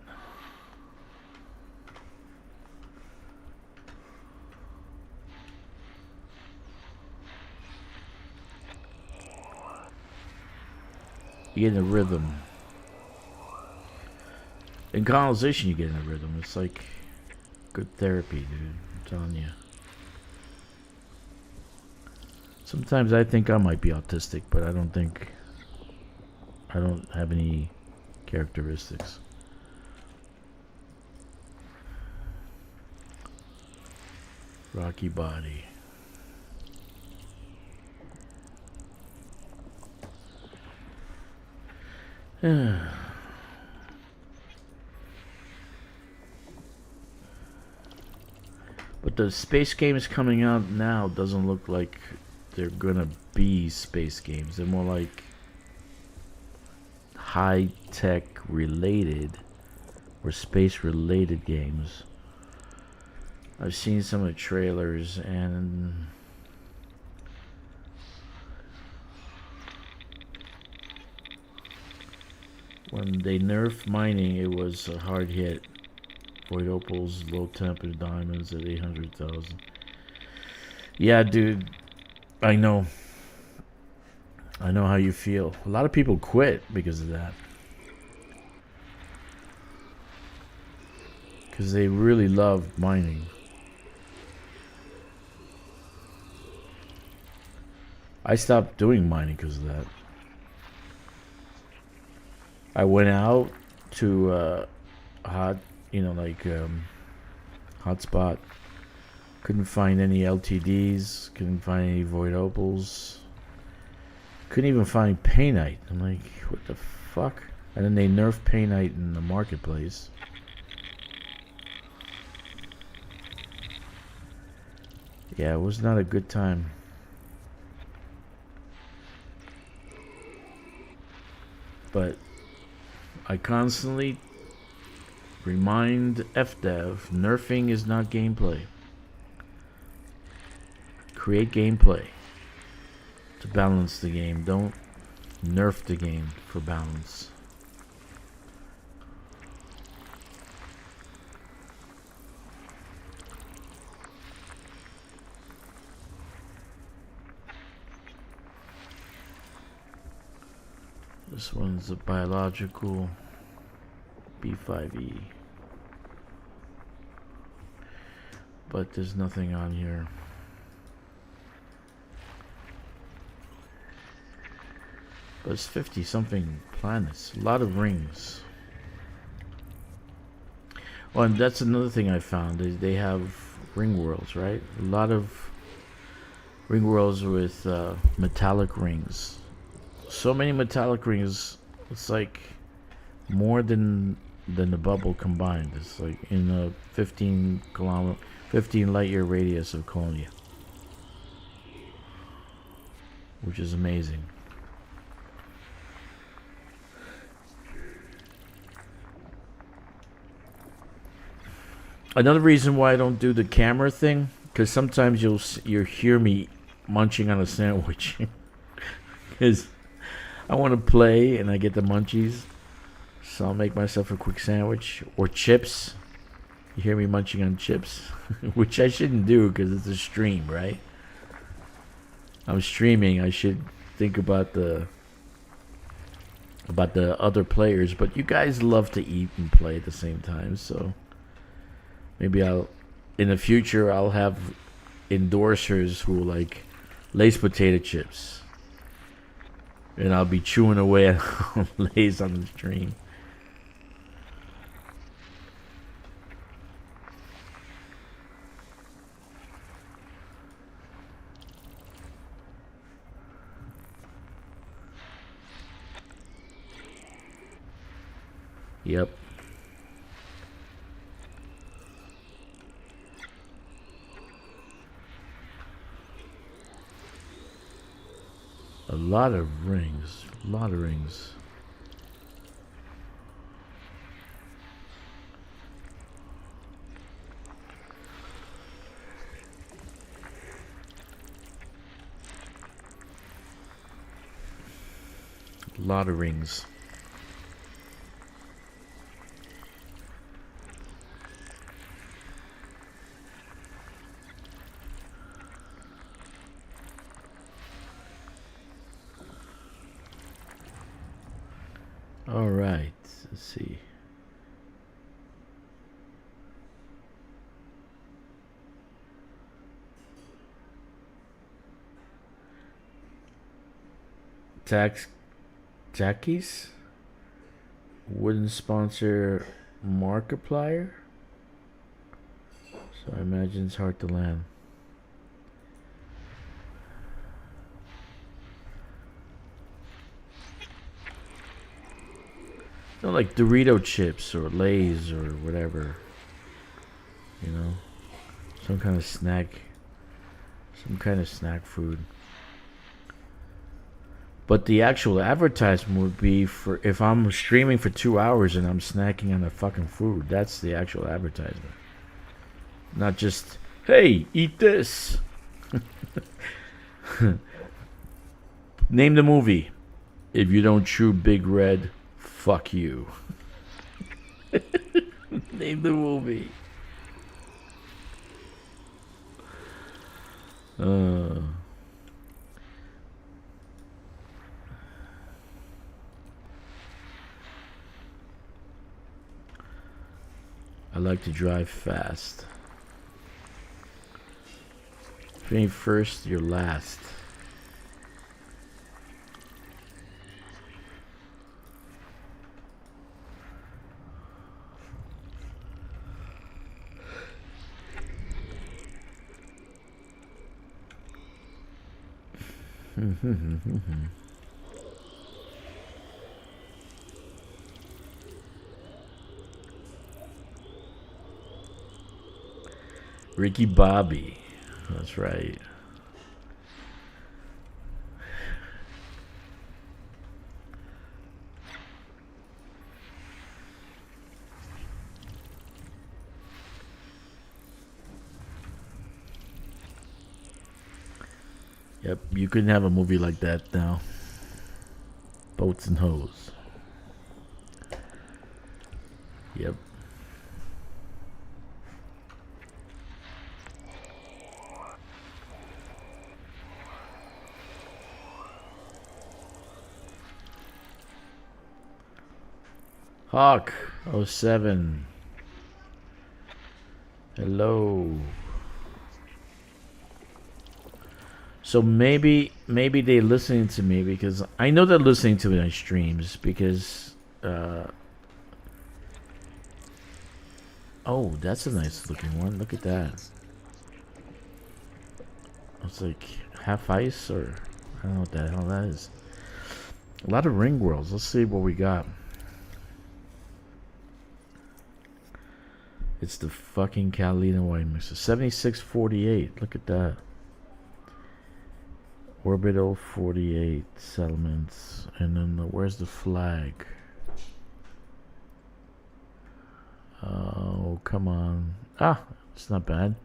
You get in a rhythm. In colonization, you get in a rhythm. It's like good therapy, dude. I'm telling you. Sometimes I think I might be autistic, but I don't think... I don't have any characteristics. Rocky body. But the space games coming out now doesn't look like they're gonna be space games. They're more like high-tech related or space-related games. I've seen some of the trailers, and when they nerfed mining, it was a hard hit. Void opals, low temperature diamonds at 800,000. Yeah, dude, I know. I know how you feel. A lot of people quit because of that. Because they really love mining. I stopped doing mining because of that. I went out to hot, hotspot. Couldn't find any LTDs. Couldn't find any void opals. Couldn't even find painite. I'm like, what the fuck? And then they nerfed painite in the marketplace. Yeah, it was not a good time. But I constantly remind FDev, nerfing is not gameplay. Create gameplay to balance the game. Don't nerf the game for balance. This one's a biological B5E. But there's nothing on here. But it's 50 something planets. A lot of rings. Well, and that's another thing I found. They have ring worlds, right? A lot of ring worlds with metallic rings. So many metallic rings. It's like more than the bubble combined. It's like in a 15 light year radius of Colonia, which is amazing. Another reason why I don't do the camera thing, because sometimes you'll hear me munching on a sandwich, because I want to play and I get the munchies, so I'll make myself a quick sandwich or chips. You hear me munching on chips, which I shouldn't do because it's a stream, right? I'm streaming. I should think about the other players, but you guys love to eat and play at the same time, so maybe in the future I'll have endorsers who like Lay's potato chips, And I'll be chewing away at Lays on the stream. Yep. A lot of rings. A lot of rings. A lot of rings. All right, let's see. Jackies wouldn't sponsor Markiplier, so I imagine it's hard to land. You know, like Dorito chips or Lay's or whatever. You know, some kind of snack food. But the actual advertisement would be for if I'm streaming for 2 hours and I'm snacking on the fucking food. That's the actual advertisement. Not just, hey, eat this. Name the movie. If you don't chew Big Red, fuck you. Name the movie. I like to drive fast. If you ain't first, you're last. Ricky Bobby. That's right. Yep, you couldn't have a movie like that now. Boats and Hoes. Yep. Hawk 07. Hello. So maybe they're listening to me because I know they're listening to my streams because oh, that's a nice looking one. Look at that. It's like half ice or I don't know what the hell that is. A lot of ring worlds. Let's see what we got. It's the fucking Catalina wine mixer. 7648. Look at that. Orbital 48 settlements. And then where's the flag? Oh, come on. Ah, it's not bad.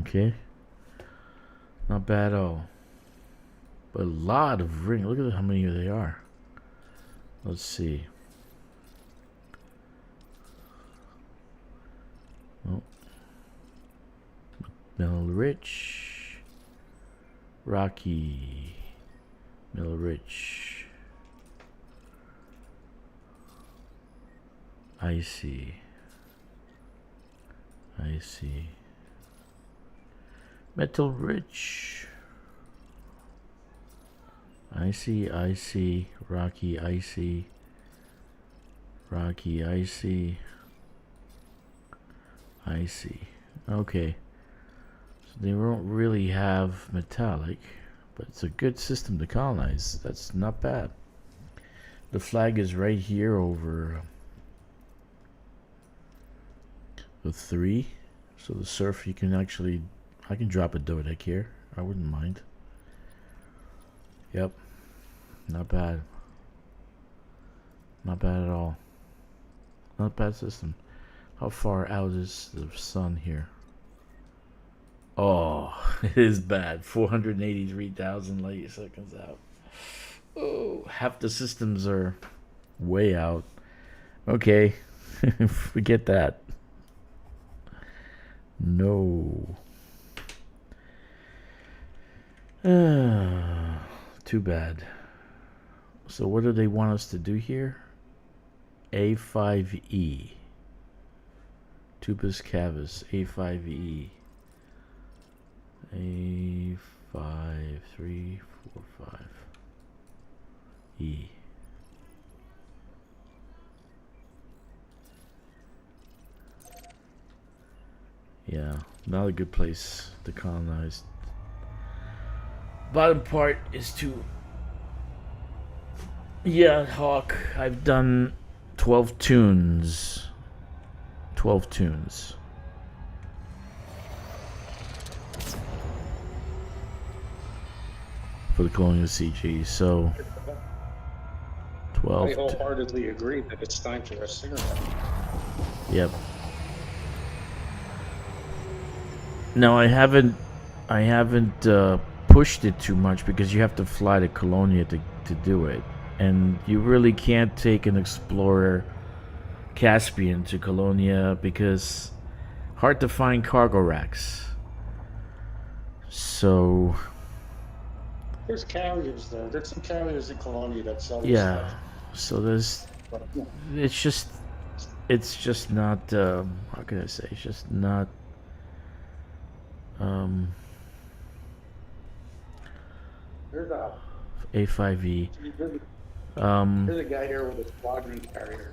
Okay. Not bad at all. But a lot of ring. Look at how many they are. Let's see. Oh. Middle Rich. Rocky. Middle Rich. Icy. Metal rich. Icy, icy, rocky, icy, rocky, icy, icy. Okay. So they won't really have metallic, but it's a good system to colonize. That's not bad. The flag is right here over the 3. So the surf, you can actually, I can drop a Dodec here. I wouldn't mind. Yep. Not bad. Not bad at all. Not bad system. How far out is the sun here? Oh, it is bad. 483,000 light seconds out. Oh, half the systems are way out. Okay. Forget that. No. Too bad. So what do they want us to do here? A5E. Tubus cavus. A5E. A5, 3, 4, 5. E. Yeah, not a good place to colonize. Bottom part is to... Yeah, Hawk, I've done 12 tunes. 12 tunes. For the Colonial CG, so... 12. I wholeheartedly agree that it's time for a cigarette. Yep. No, I haven't pushed it too much because you have to fly to Colonia to do it. And you really can't take an Explorer Caspian to Colonia because hard to find cargo racks. So There's carriers though. There's some carriers in Colonia that sell this yeah, stuff. so there's But, yeah. it's just not how can I say, it's just not There's a A5E. there's a guy here with a squadron carrier.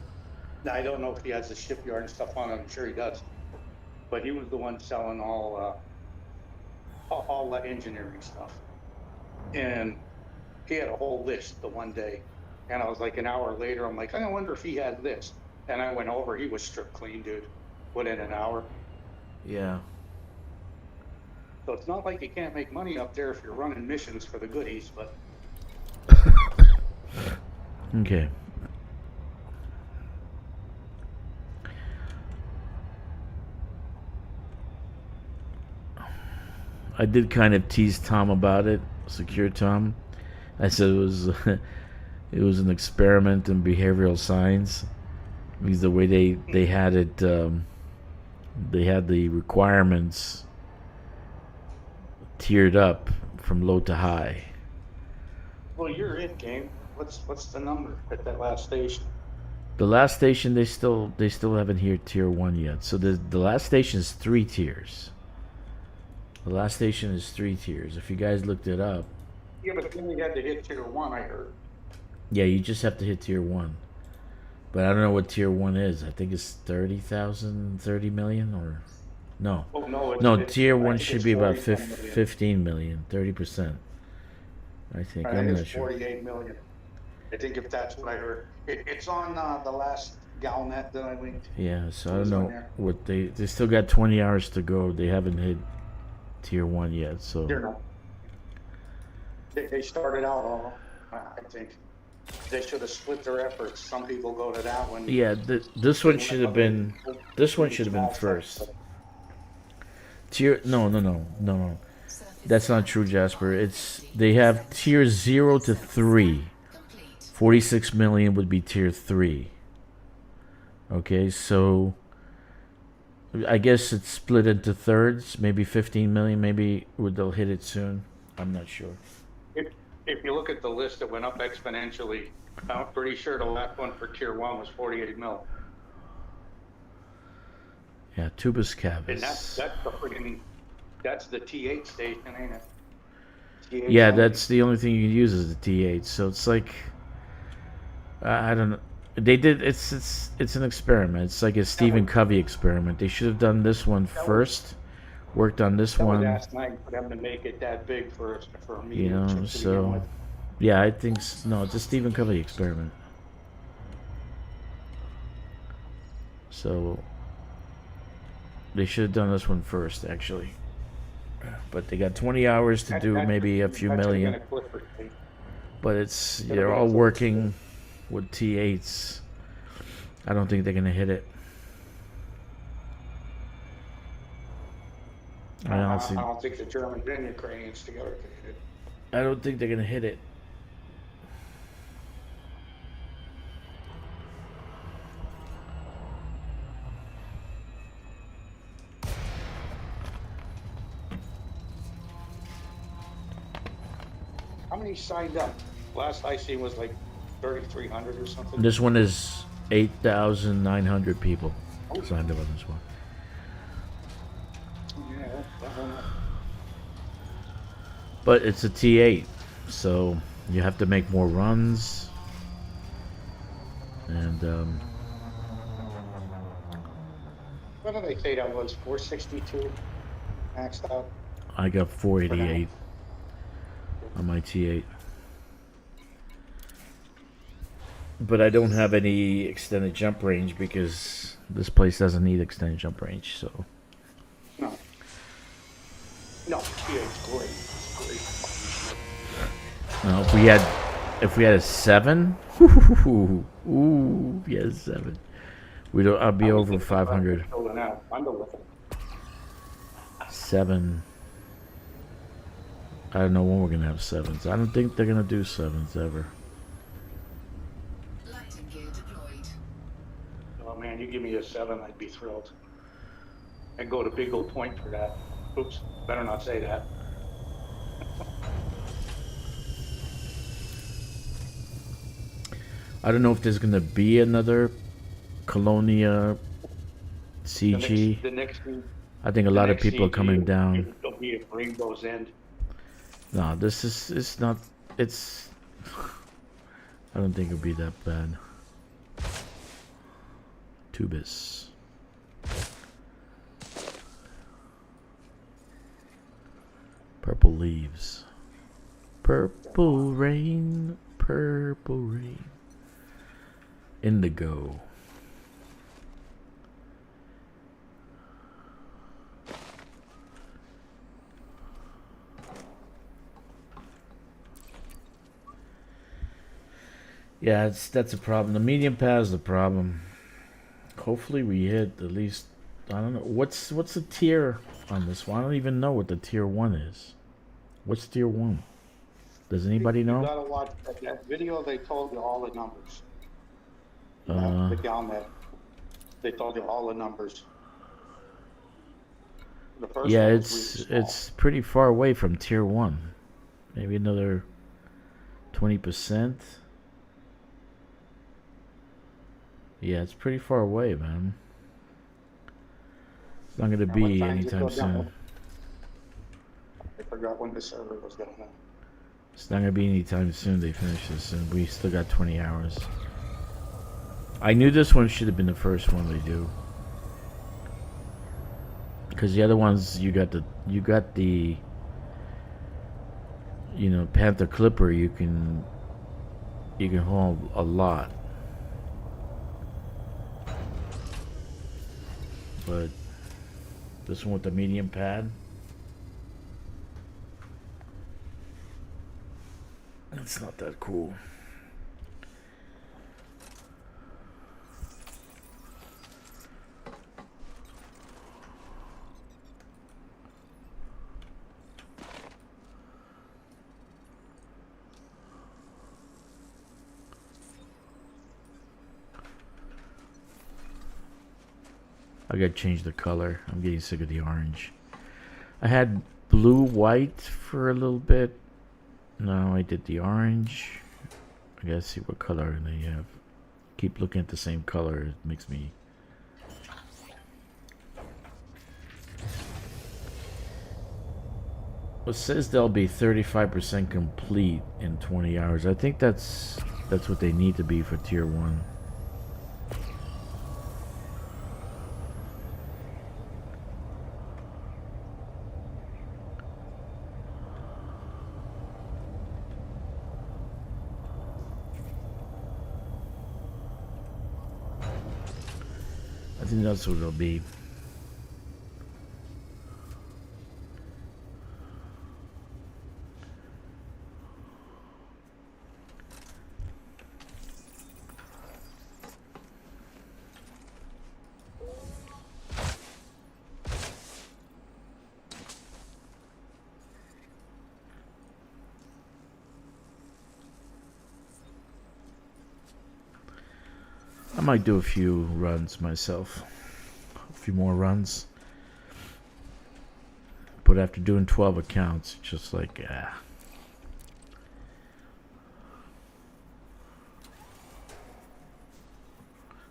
Now I don't know if he has the shipyard and stuff on it. I'm sure he does. But he was the one selling all the engineering stuff. And he had a whole list the one day. And I was like an hour later, I'm like, I wonder if he had this. And I went over, he was stripped clean, dude. Within an hour. Yeah. So it's not like you can't make money up there if you're running missions for the goodies, but Okay. I did kind of tease Tom about it, Secure Tom. I said it was it was an experiment in behavioral science because the way they had it, they had the requirements tiered up from low to high. well, you're in game. What's the number at that last station? The last station they still haven't hit tier 1 yet. So the last station is 3 tiers. The last station is 3 tiers. If you guys looked it up, Yeah, but then we had to hit tier 1, I heard. yeah, you just have to hit tier 1. But I don't know what tier 1 is. I think it's 30,000, 30 million, or no. Oh, no, No, it's- tier I 1 think should it's be about 40 million. 15 million, 30%. I think. I I'm think not it's sure. 48 million. I think if that's what I heard. It's on the last Galnet that I linked. Yeah, so I It's don't on know there. what they still got 20 hours to go. They haven't hit tier 1 yet, so They're not. They started out all, I think. They should have split their efforts. Some people go to that one. yeah, this one should have been first. Tier no. That's not true, Jasper. They have tier 0 to 3. 46 million would be tier 3. Okay, so I guess it's split into thirds, maybe 15 million, maybe they'll hit it soon. I'm not sure. If you look at the list, it went up exponentially. I'm pretty sure the last one for tier 1 was 48 mil. Yeah, Tubus And cavus. that's the freaking, That's the T8 station, ain't it? T8 Yeah, only. that's the only thing you can use is the T8. So it's like I don't know. They did it's an experiment. It's like a Stephen Covey experiment. They should have done this one first. Worked on this That was one, asinine for them to make it that big for a you medium know. ship to begin So with. yeah, I think no, it's a Stephen Covey experiment. So they should have done this one first, actually. But they got 20 hours to do maybe a few That should have million. been a Clipper thing. But it's Should have they're been a all Clipper working thing. with T8s. I don't think they're gonna hit it. I honestly, I don't think the Germans and Ukrainians together could hit it. I don't think they're gonna hit it. How many signed up? Last I seen was like 3,300 or something. This one is 8,900 people signed up on this one. Yeah, that went up. But it's a T8, so you have to make more runs. And What did they say that was? 462 maxed out. I got 488 on my T8. But I don't have any extended jump range because this place doesn't need extended jump range. So No. No, yeah, it's great. It's great. if we had a 7, ooh, yeah, 7. I'll be over 500. Building out. Under with it. 7. I don't know when we're gonna have 7s. I don't think they're gonna do 7s ever. Lighting gear deployed. Oh man, you give me a 7, I'd be thrilled. I'd go to Big Old Point for that. Oops, better not say that. I don't know if there's gonna be another Colonia CG. The next thing. I think a lot of people are coming down. It'll be at Rainbow's End. No, it's not. It's. I don't think it'll be that bad. Tubis. Purple leaves. Purple rain. Purple rain. Indigo. Yeah, that's a problem. The medium pad is the problem. Hopefully we hit at least, I don't know, what's the tier on this one? I don't even know what the tier 1 is. What's tier 1? Does anybody You know? gotta watch that video. They told you all the numbers. You have to click down there. They told you all the numbers. The first Yeah, one was really small. it's pretty far away from tier 1. Maybe another 20%. Yeah, it's pretty far away, man. It's not gonna Now, what be time does it anytime go down? soon. I forgot when the server was going on. It's not gonna be anytime soon. They finish this, and we still got 20 hours. I knew this one should have been the first one they do, because the other ones you got the Panther Clipper. You can haul a lot, but this one with the medium pad, it's not that cool. I gotta change the color. I'm getting sick of the orange. I had blue white for a little bit. Now I did the orange. I gotta see what color they have. Keep looking at the same color. It makes me. It says they'll be 35% complete in 20 hours. I think that's what they need to be for tier 1. I think that's what it'll be. I might do a few runs myself. A few more runs. But after doing 12 accounts, it's just like, ah.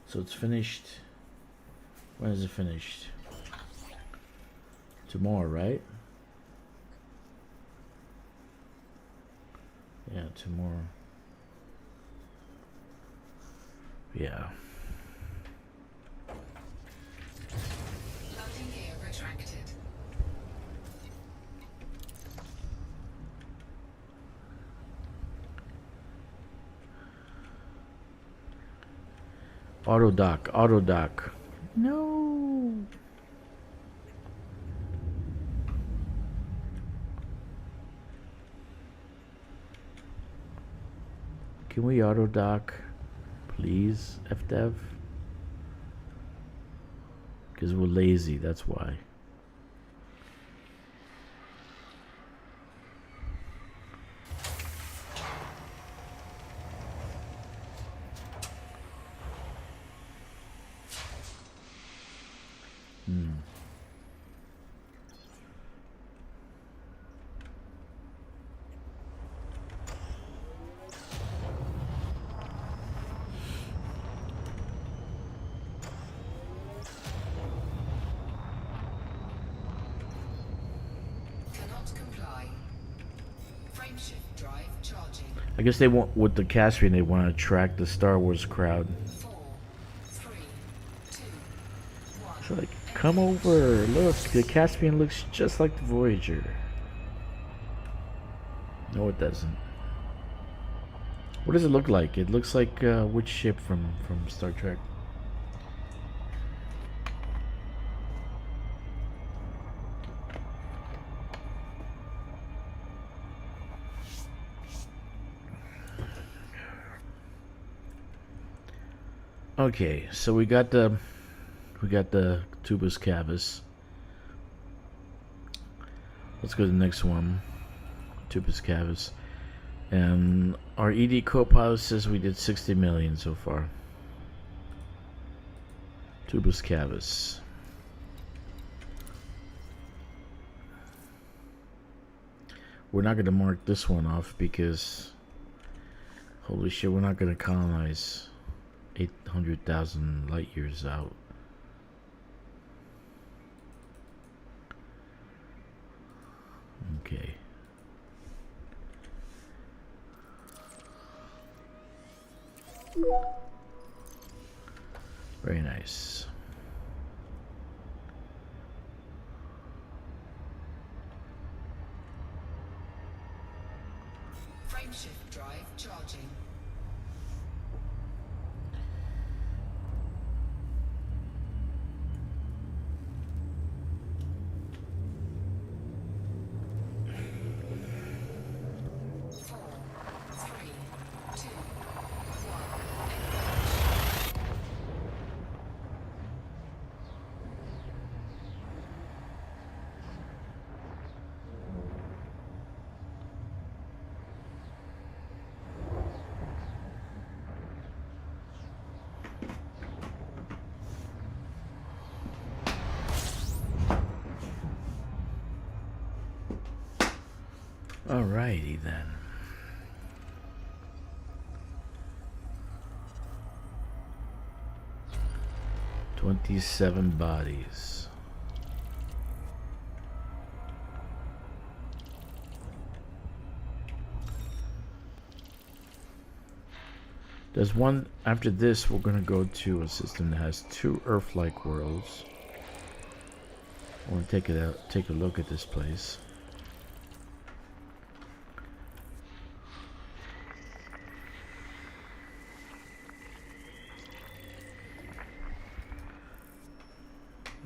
So it's finished. When is it finished? Tomorrow, right? Yeah, tomorrow. Yeah. Landing gear retracted. Auto dock, auto dock. No. Can we auto dock? Please, FDev? Because we're lazy, that's why. Cannot comply. Frameshift drive charging. I guess they want, with the Caspian, they want to attract the Star Wars crowd. 4, 3, 2, 1. So like, come over, look, the Caspian looks just like the Voyager. No, it doesn't. What does it look like? It looks like which ship from Star Trek? Okay, so we got the tubus cavus. Let's go to the next one. Tubus cavus. And our ED Copilot says we did 60 million so far. Tubus cavus. We're not going to mark this one off because holy shit, we're not going to colonize 800,000 light years out. Okay. Very nice. Frameshift drive charging. Alrighty then. $27 bodies. There's one after this. We're gonna go to a system that has 2 Earth-like worlds. I want to take a look at this place.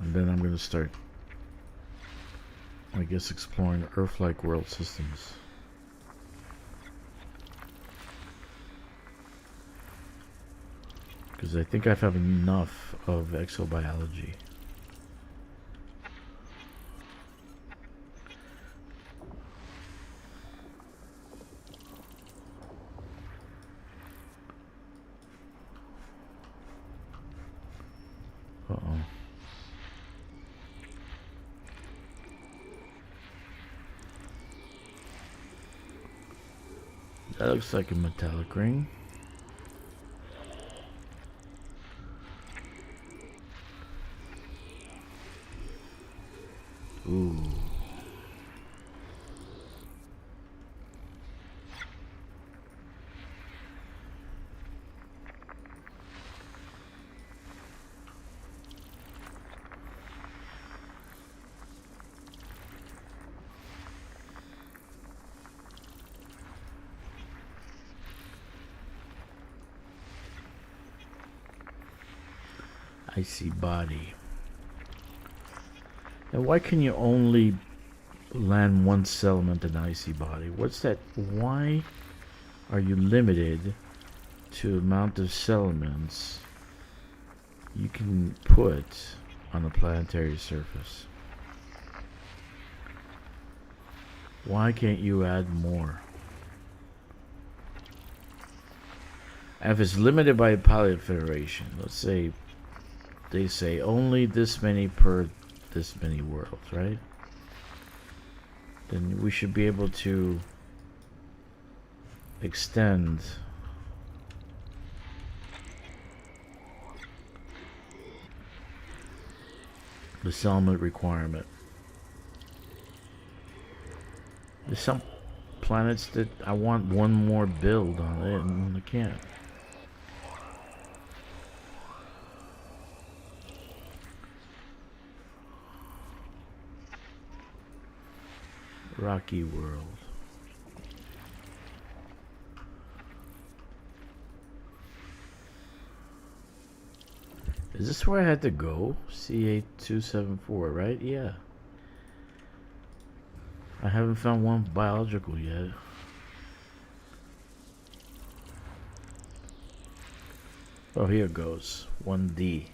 And then I'm gonna start, I guess, exploring Earth-like world systems. Because I think I have enough of exobiology. Uh-oh. That looks like a metallic ring. Ooh. Icy body. And why can you only land one settlement in icy body? What's that? Why are you limited to amount of settlements you can put on the planetary surface? Why can't you add more? And if it's limited by a pilot federation, let's say they say only this many per this many worlds, right? Then we should be able to extend the settlement requirement. There's some planets that I want one more build on it and I can't. Rocky world. Is this where I had to go? C8274, right? Yeah. I haven't found one biological yet. Oh, here it goes. 1D.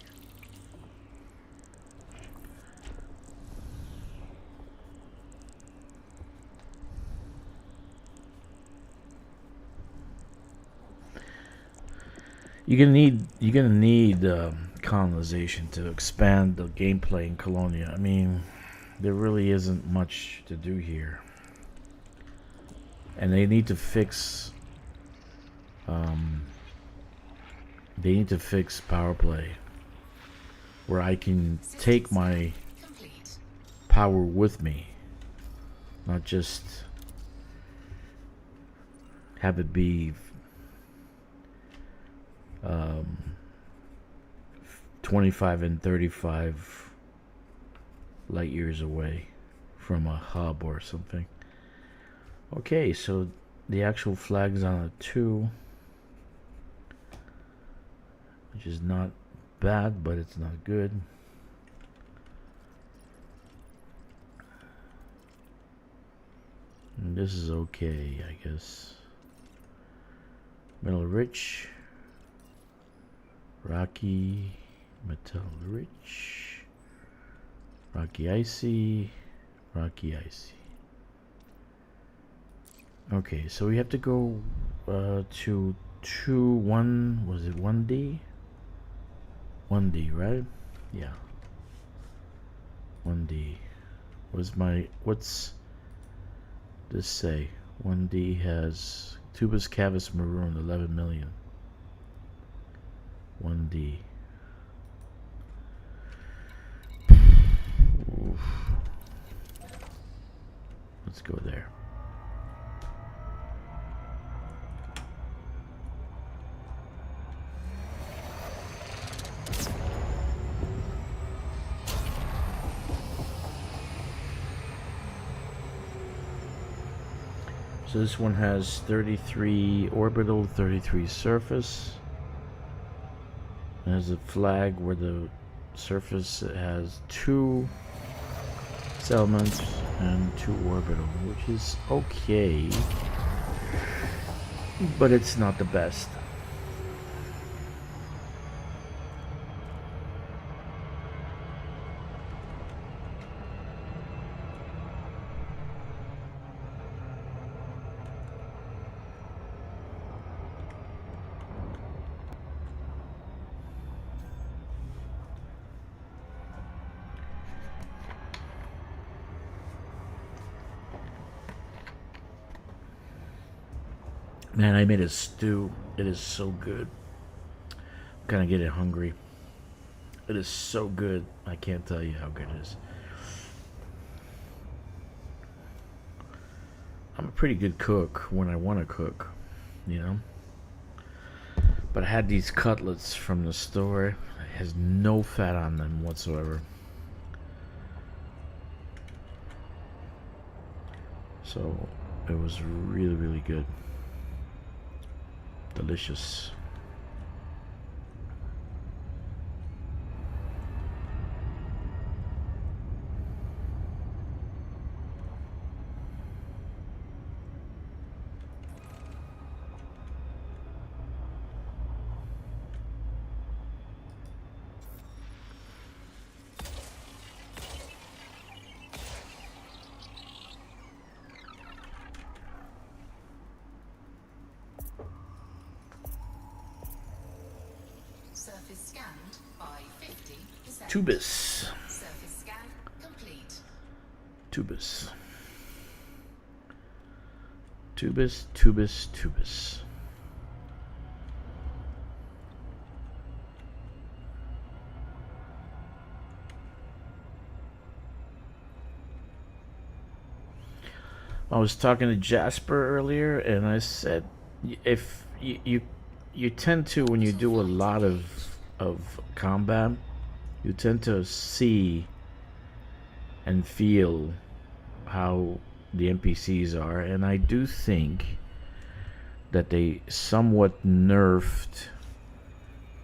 You're gonna need colonization to expand the gameplay in Colonia. I mean, there really isn't much to do here, and they need to fix. They need to fix power play, where I can take my power with me, not just have it be 25 and 35 light years away from a hub or something. Okay, so the actual flag's on a 2, which is not bad, but it's not good. And this is okay, I guess. Metal rich, rocky, metal rich, rocky icy, rocky icy. Okay, so we have to go to 1, was it 1D? 1D, right? Yeah. 1D. What's this say? 1D has Tubus cavus maroon, 11 million. 1D. Oof. Let's go there. So this one has 33 orbital, 33 surface. There's a flag where the surface has 2 settlements and 2 orbital, which is okay, but it's not the best. Man, I made a stew. It is so good. I'm kind of getting hungry. It is so good. I can't tell you how good it is. I'm a pretty good cook when I want to cook, you know. But I had these cutlets from the store. It has no fat on them whatsoever. So it was really, really good. Delicious. Surface scanned by 50%. Tubus. Surface scan complete. Tubus. Tubus, tubus, tubus. I was talking to Jasper earlier, and I said, if you tend to, when you do a lot of combat, you tend to see and feel how the NPCs are, and I do think that they somewhat nerfed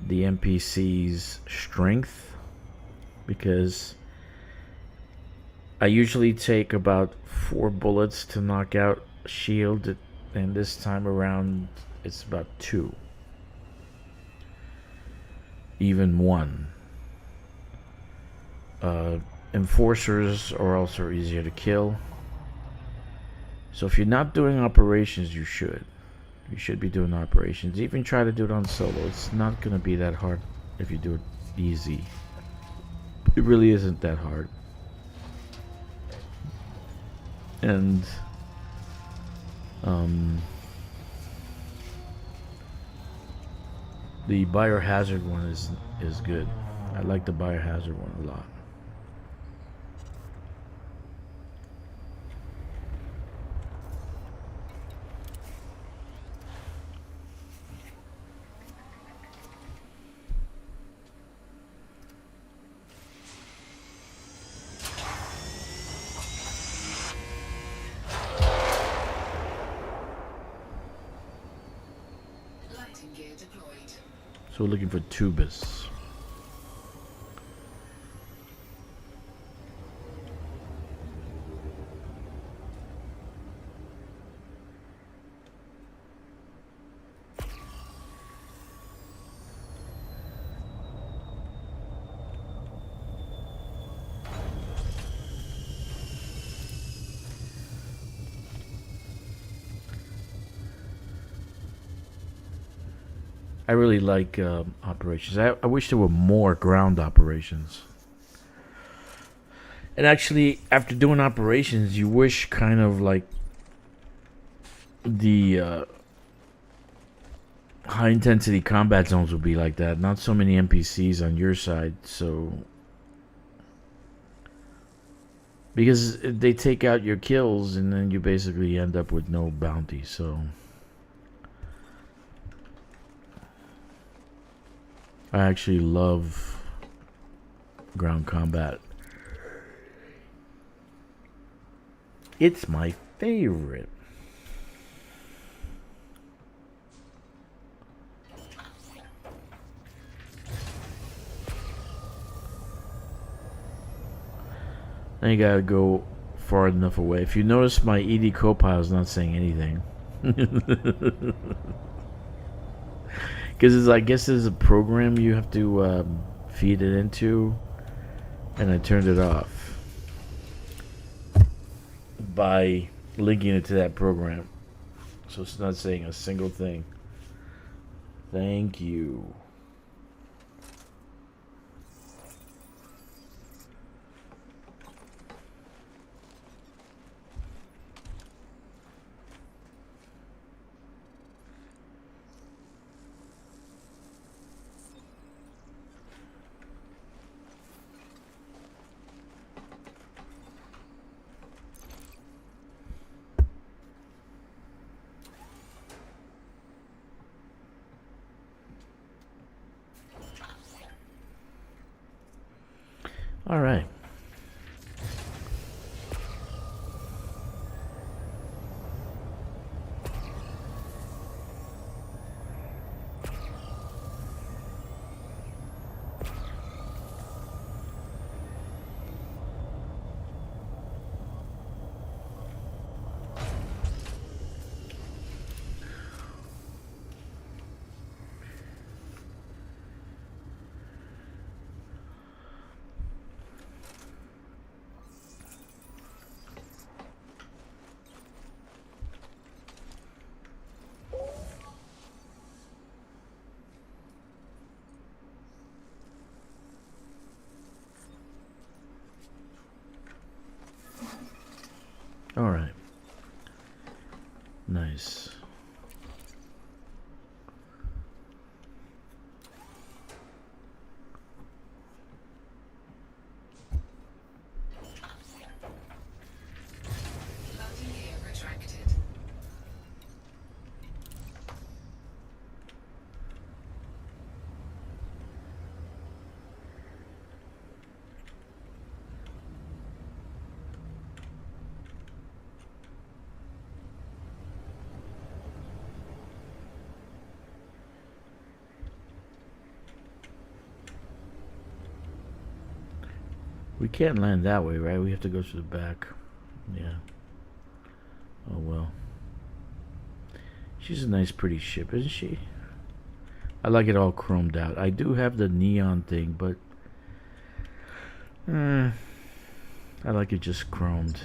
the NPCs' strength, because I usually take about 4 bullets to knock out a shield, and this time around it's about 2. Even 1. Enforcers are also easier to kill. So if you're not doing operations, you should. You should be doing operations. Even try to do it on solo. It's not going to be that hard if you do it easy. It really isn't that hard. And the biohazard one is good. I like the biohazard one a lot. Lighting gear deployed. So we're looking for Tubus. I really like operations. I wish there were more ground operations. And actually, after doing operations, you wish kind of like the high intensity combat zones would be like that. Not so many NPCs on your side, so because they take out your kills and then you basically end up with no bounty. So I actually love ground combat. It's my favorite. Then you gotta go far enough away. If you notice, my ED Copilot is not saying anything. Because I guess there's a program you have to feed it into, and I turned it off by linking it to that program. So it's not saying a single thing. Thank you. All right. All right. Nice. Loading gear retracted. We can't land that way, right? We have to go to the back. Yeah. Oh well. She's a nice, pretty ship, isn't she? I like it all chromed out. I do have the neon thing, but I like it just chromed.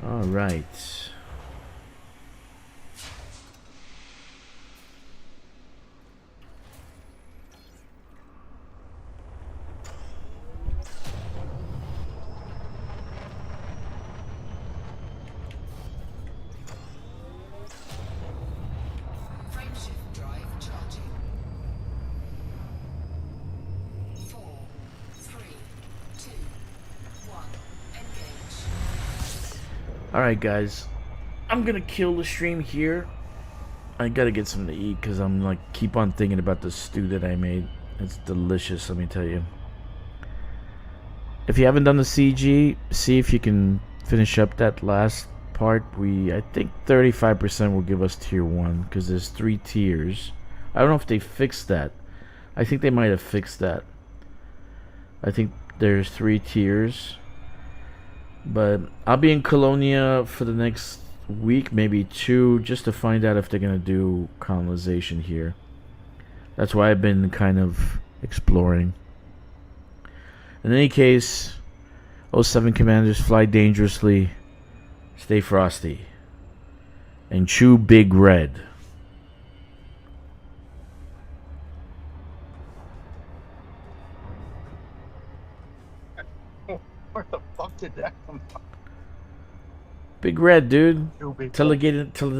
All right. Frameshift drive charging. 4, 3, 2, 1. Engage. Alright guys, I'm gonna kill the stream here. I gotta get something to eat because I'm like keep on thinking about the stew that I made. It's delicious, let me tell you. If you haven't done the CG, see if you can finish up that last part. I think 35% will give us tier 1 because there's 3 tiers. I don't know if they fixed that. I think they might have fixed that. I think there's 3 tiers. But I'll be in Colonia for the next week, maybe 2, just to find out if they're gonna do colonization here. That's why I've been kind of exploring. In any case, 07 commanders, fly dangerously, stay frosty, and chew big red. Where the fuck did that come from? Big red, dude. Too big. Tell the gate, tell the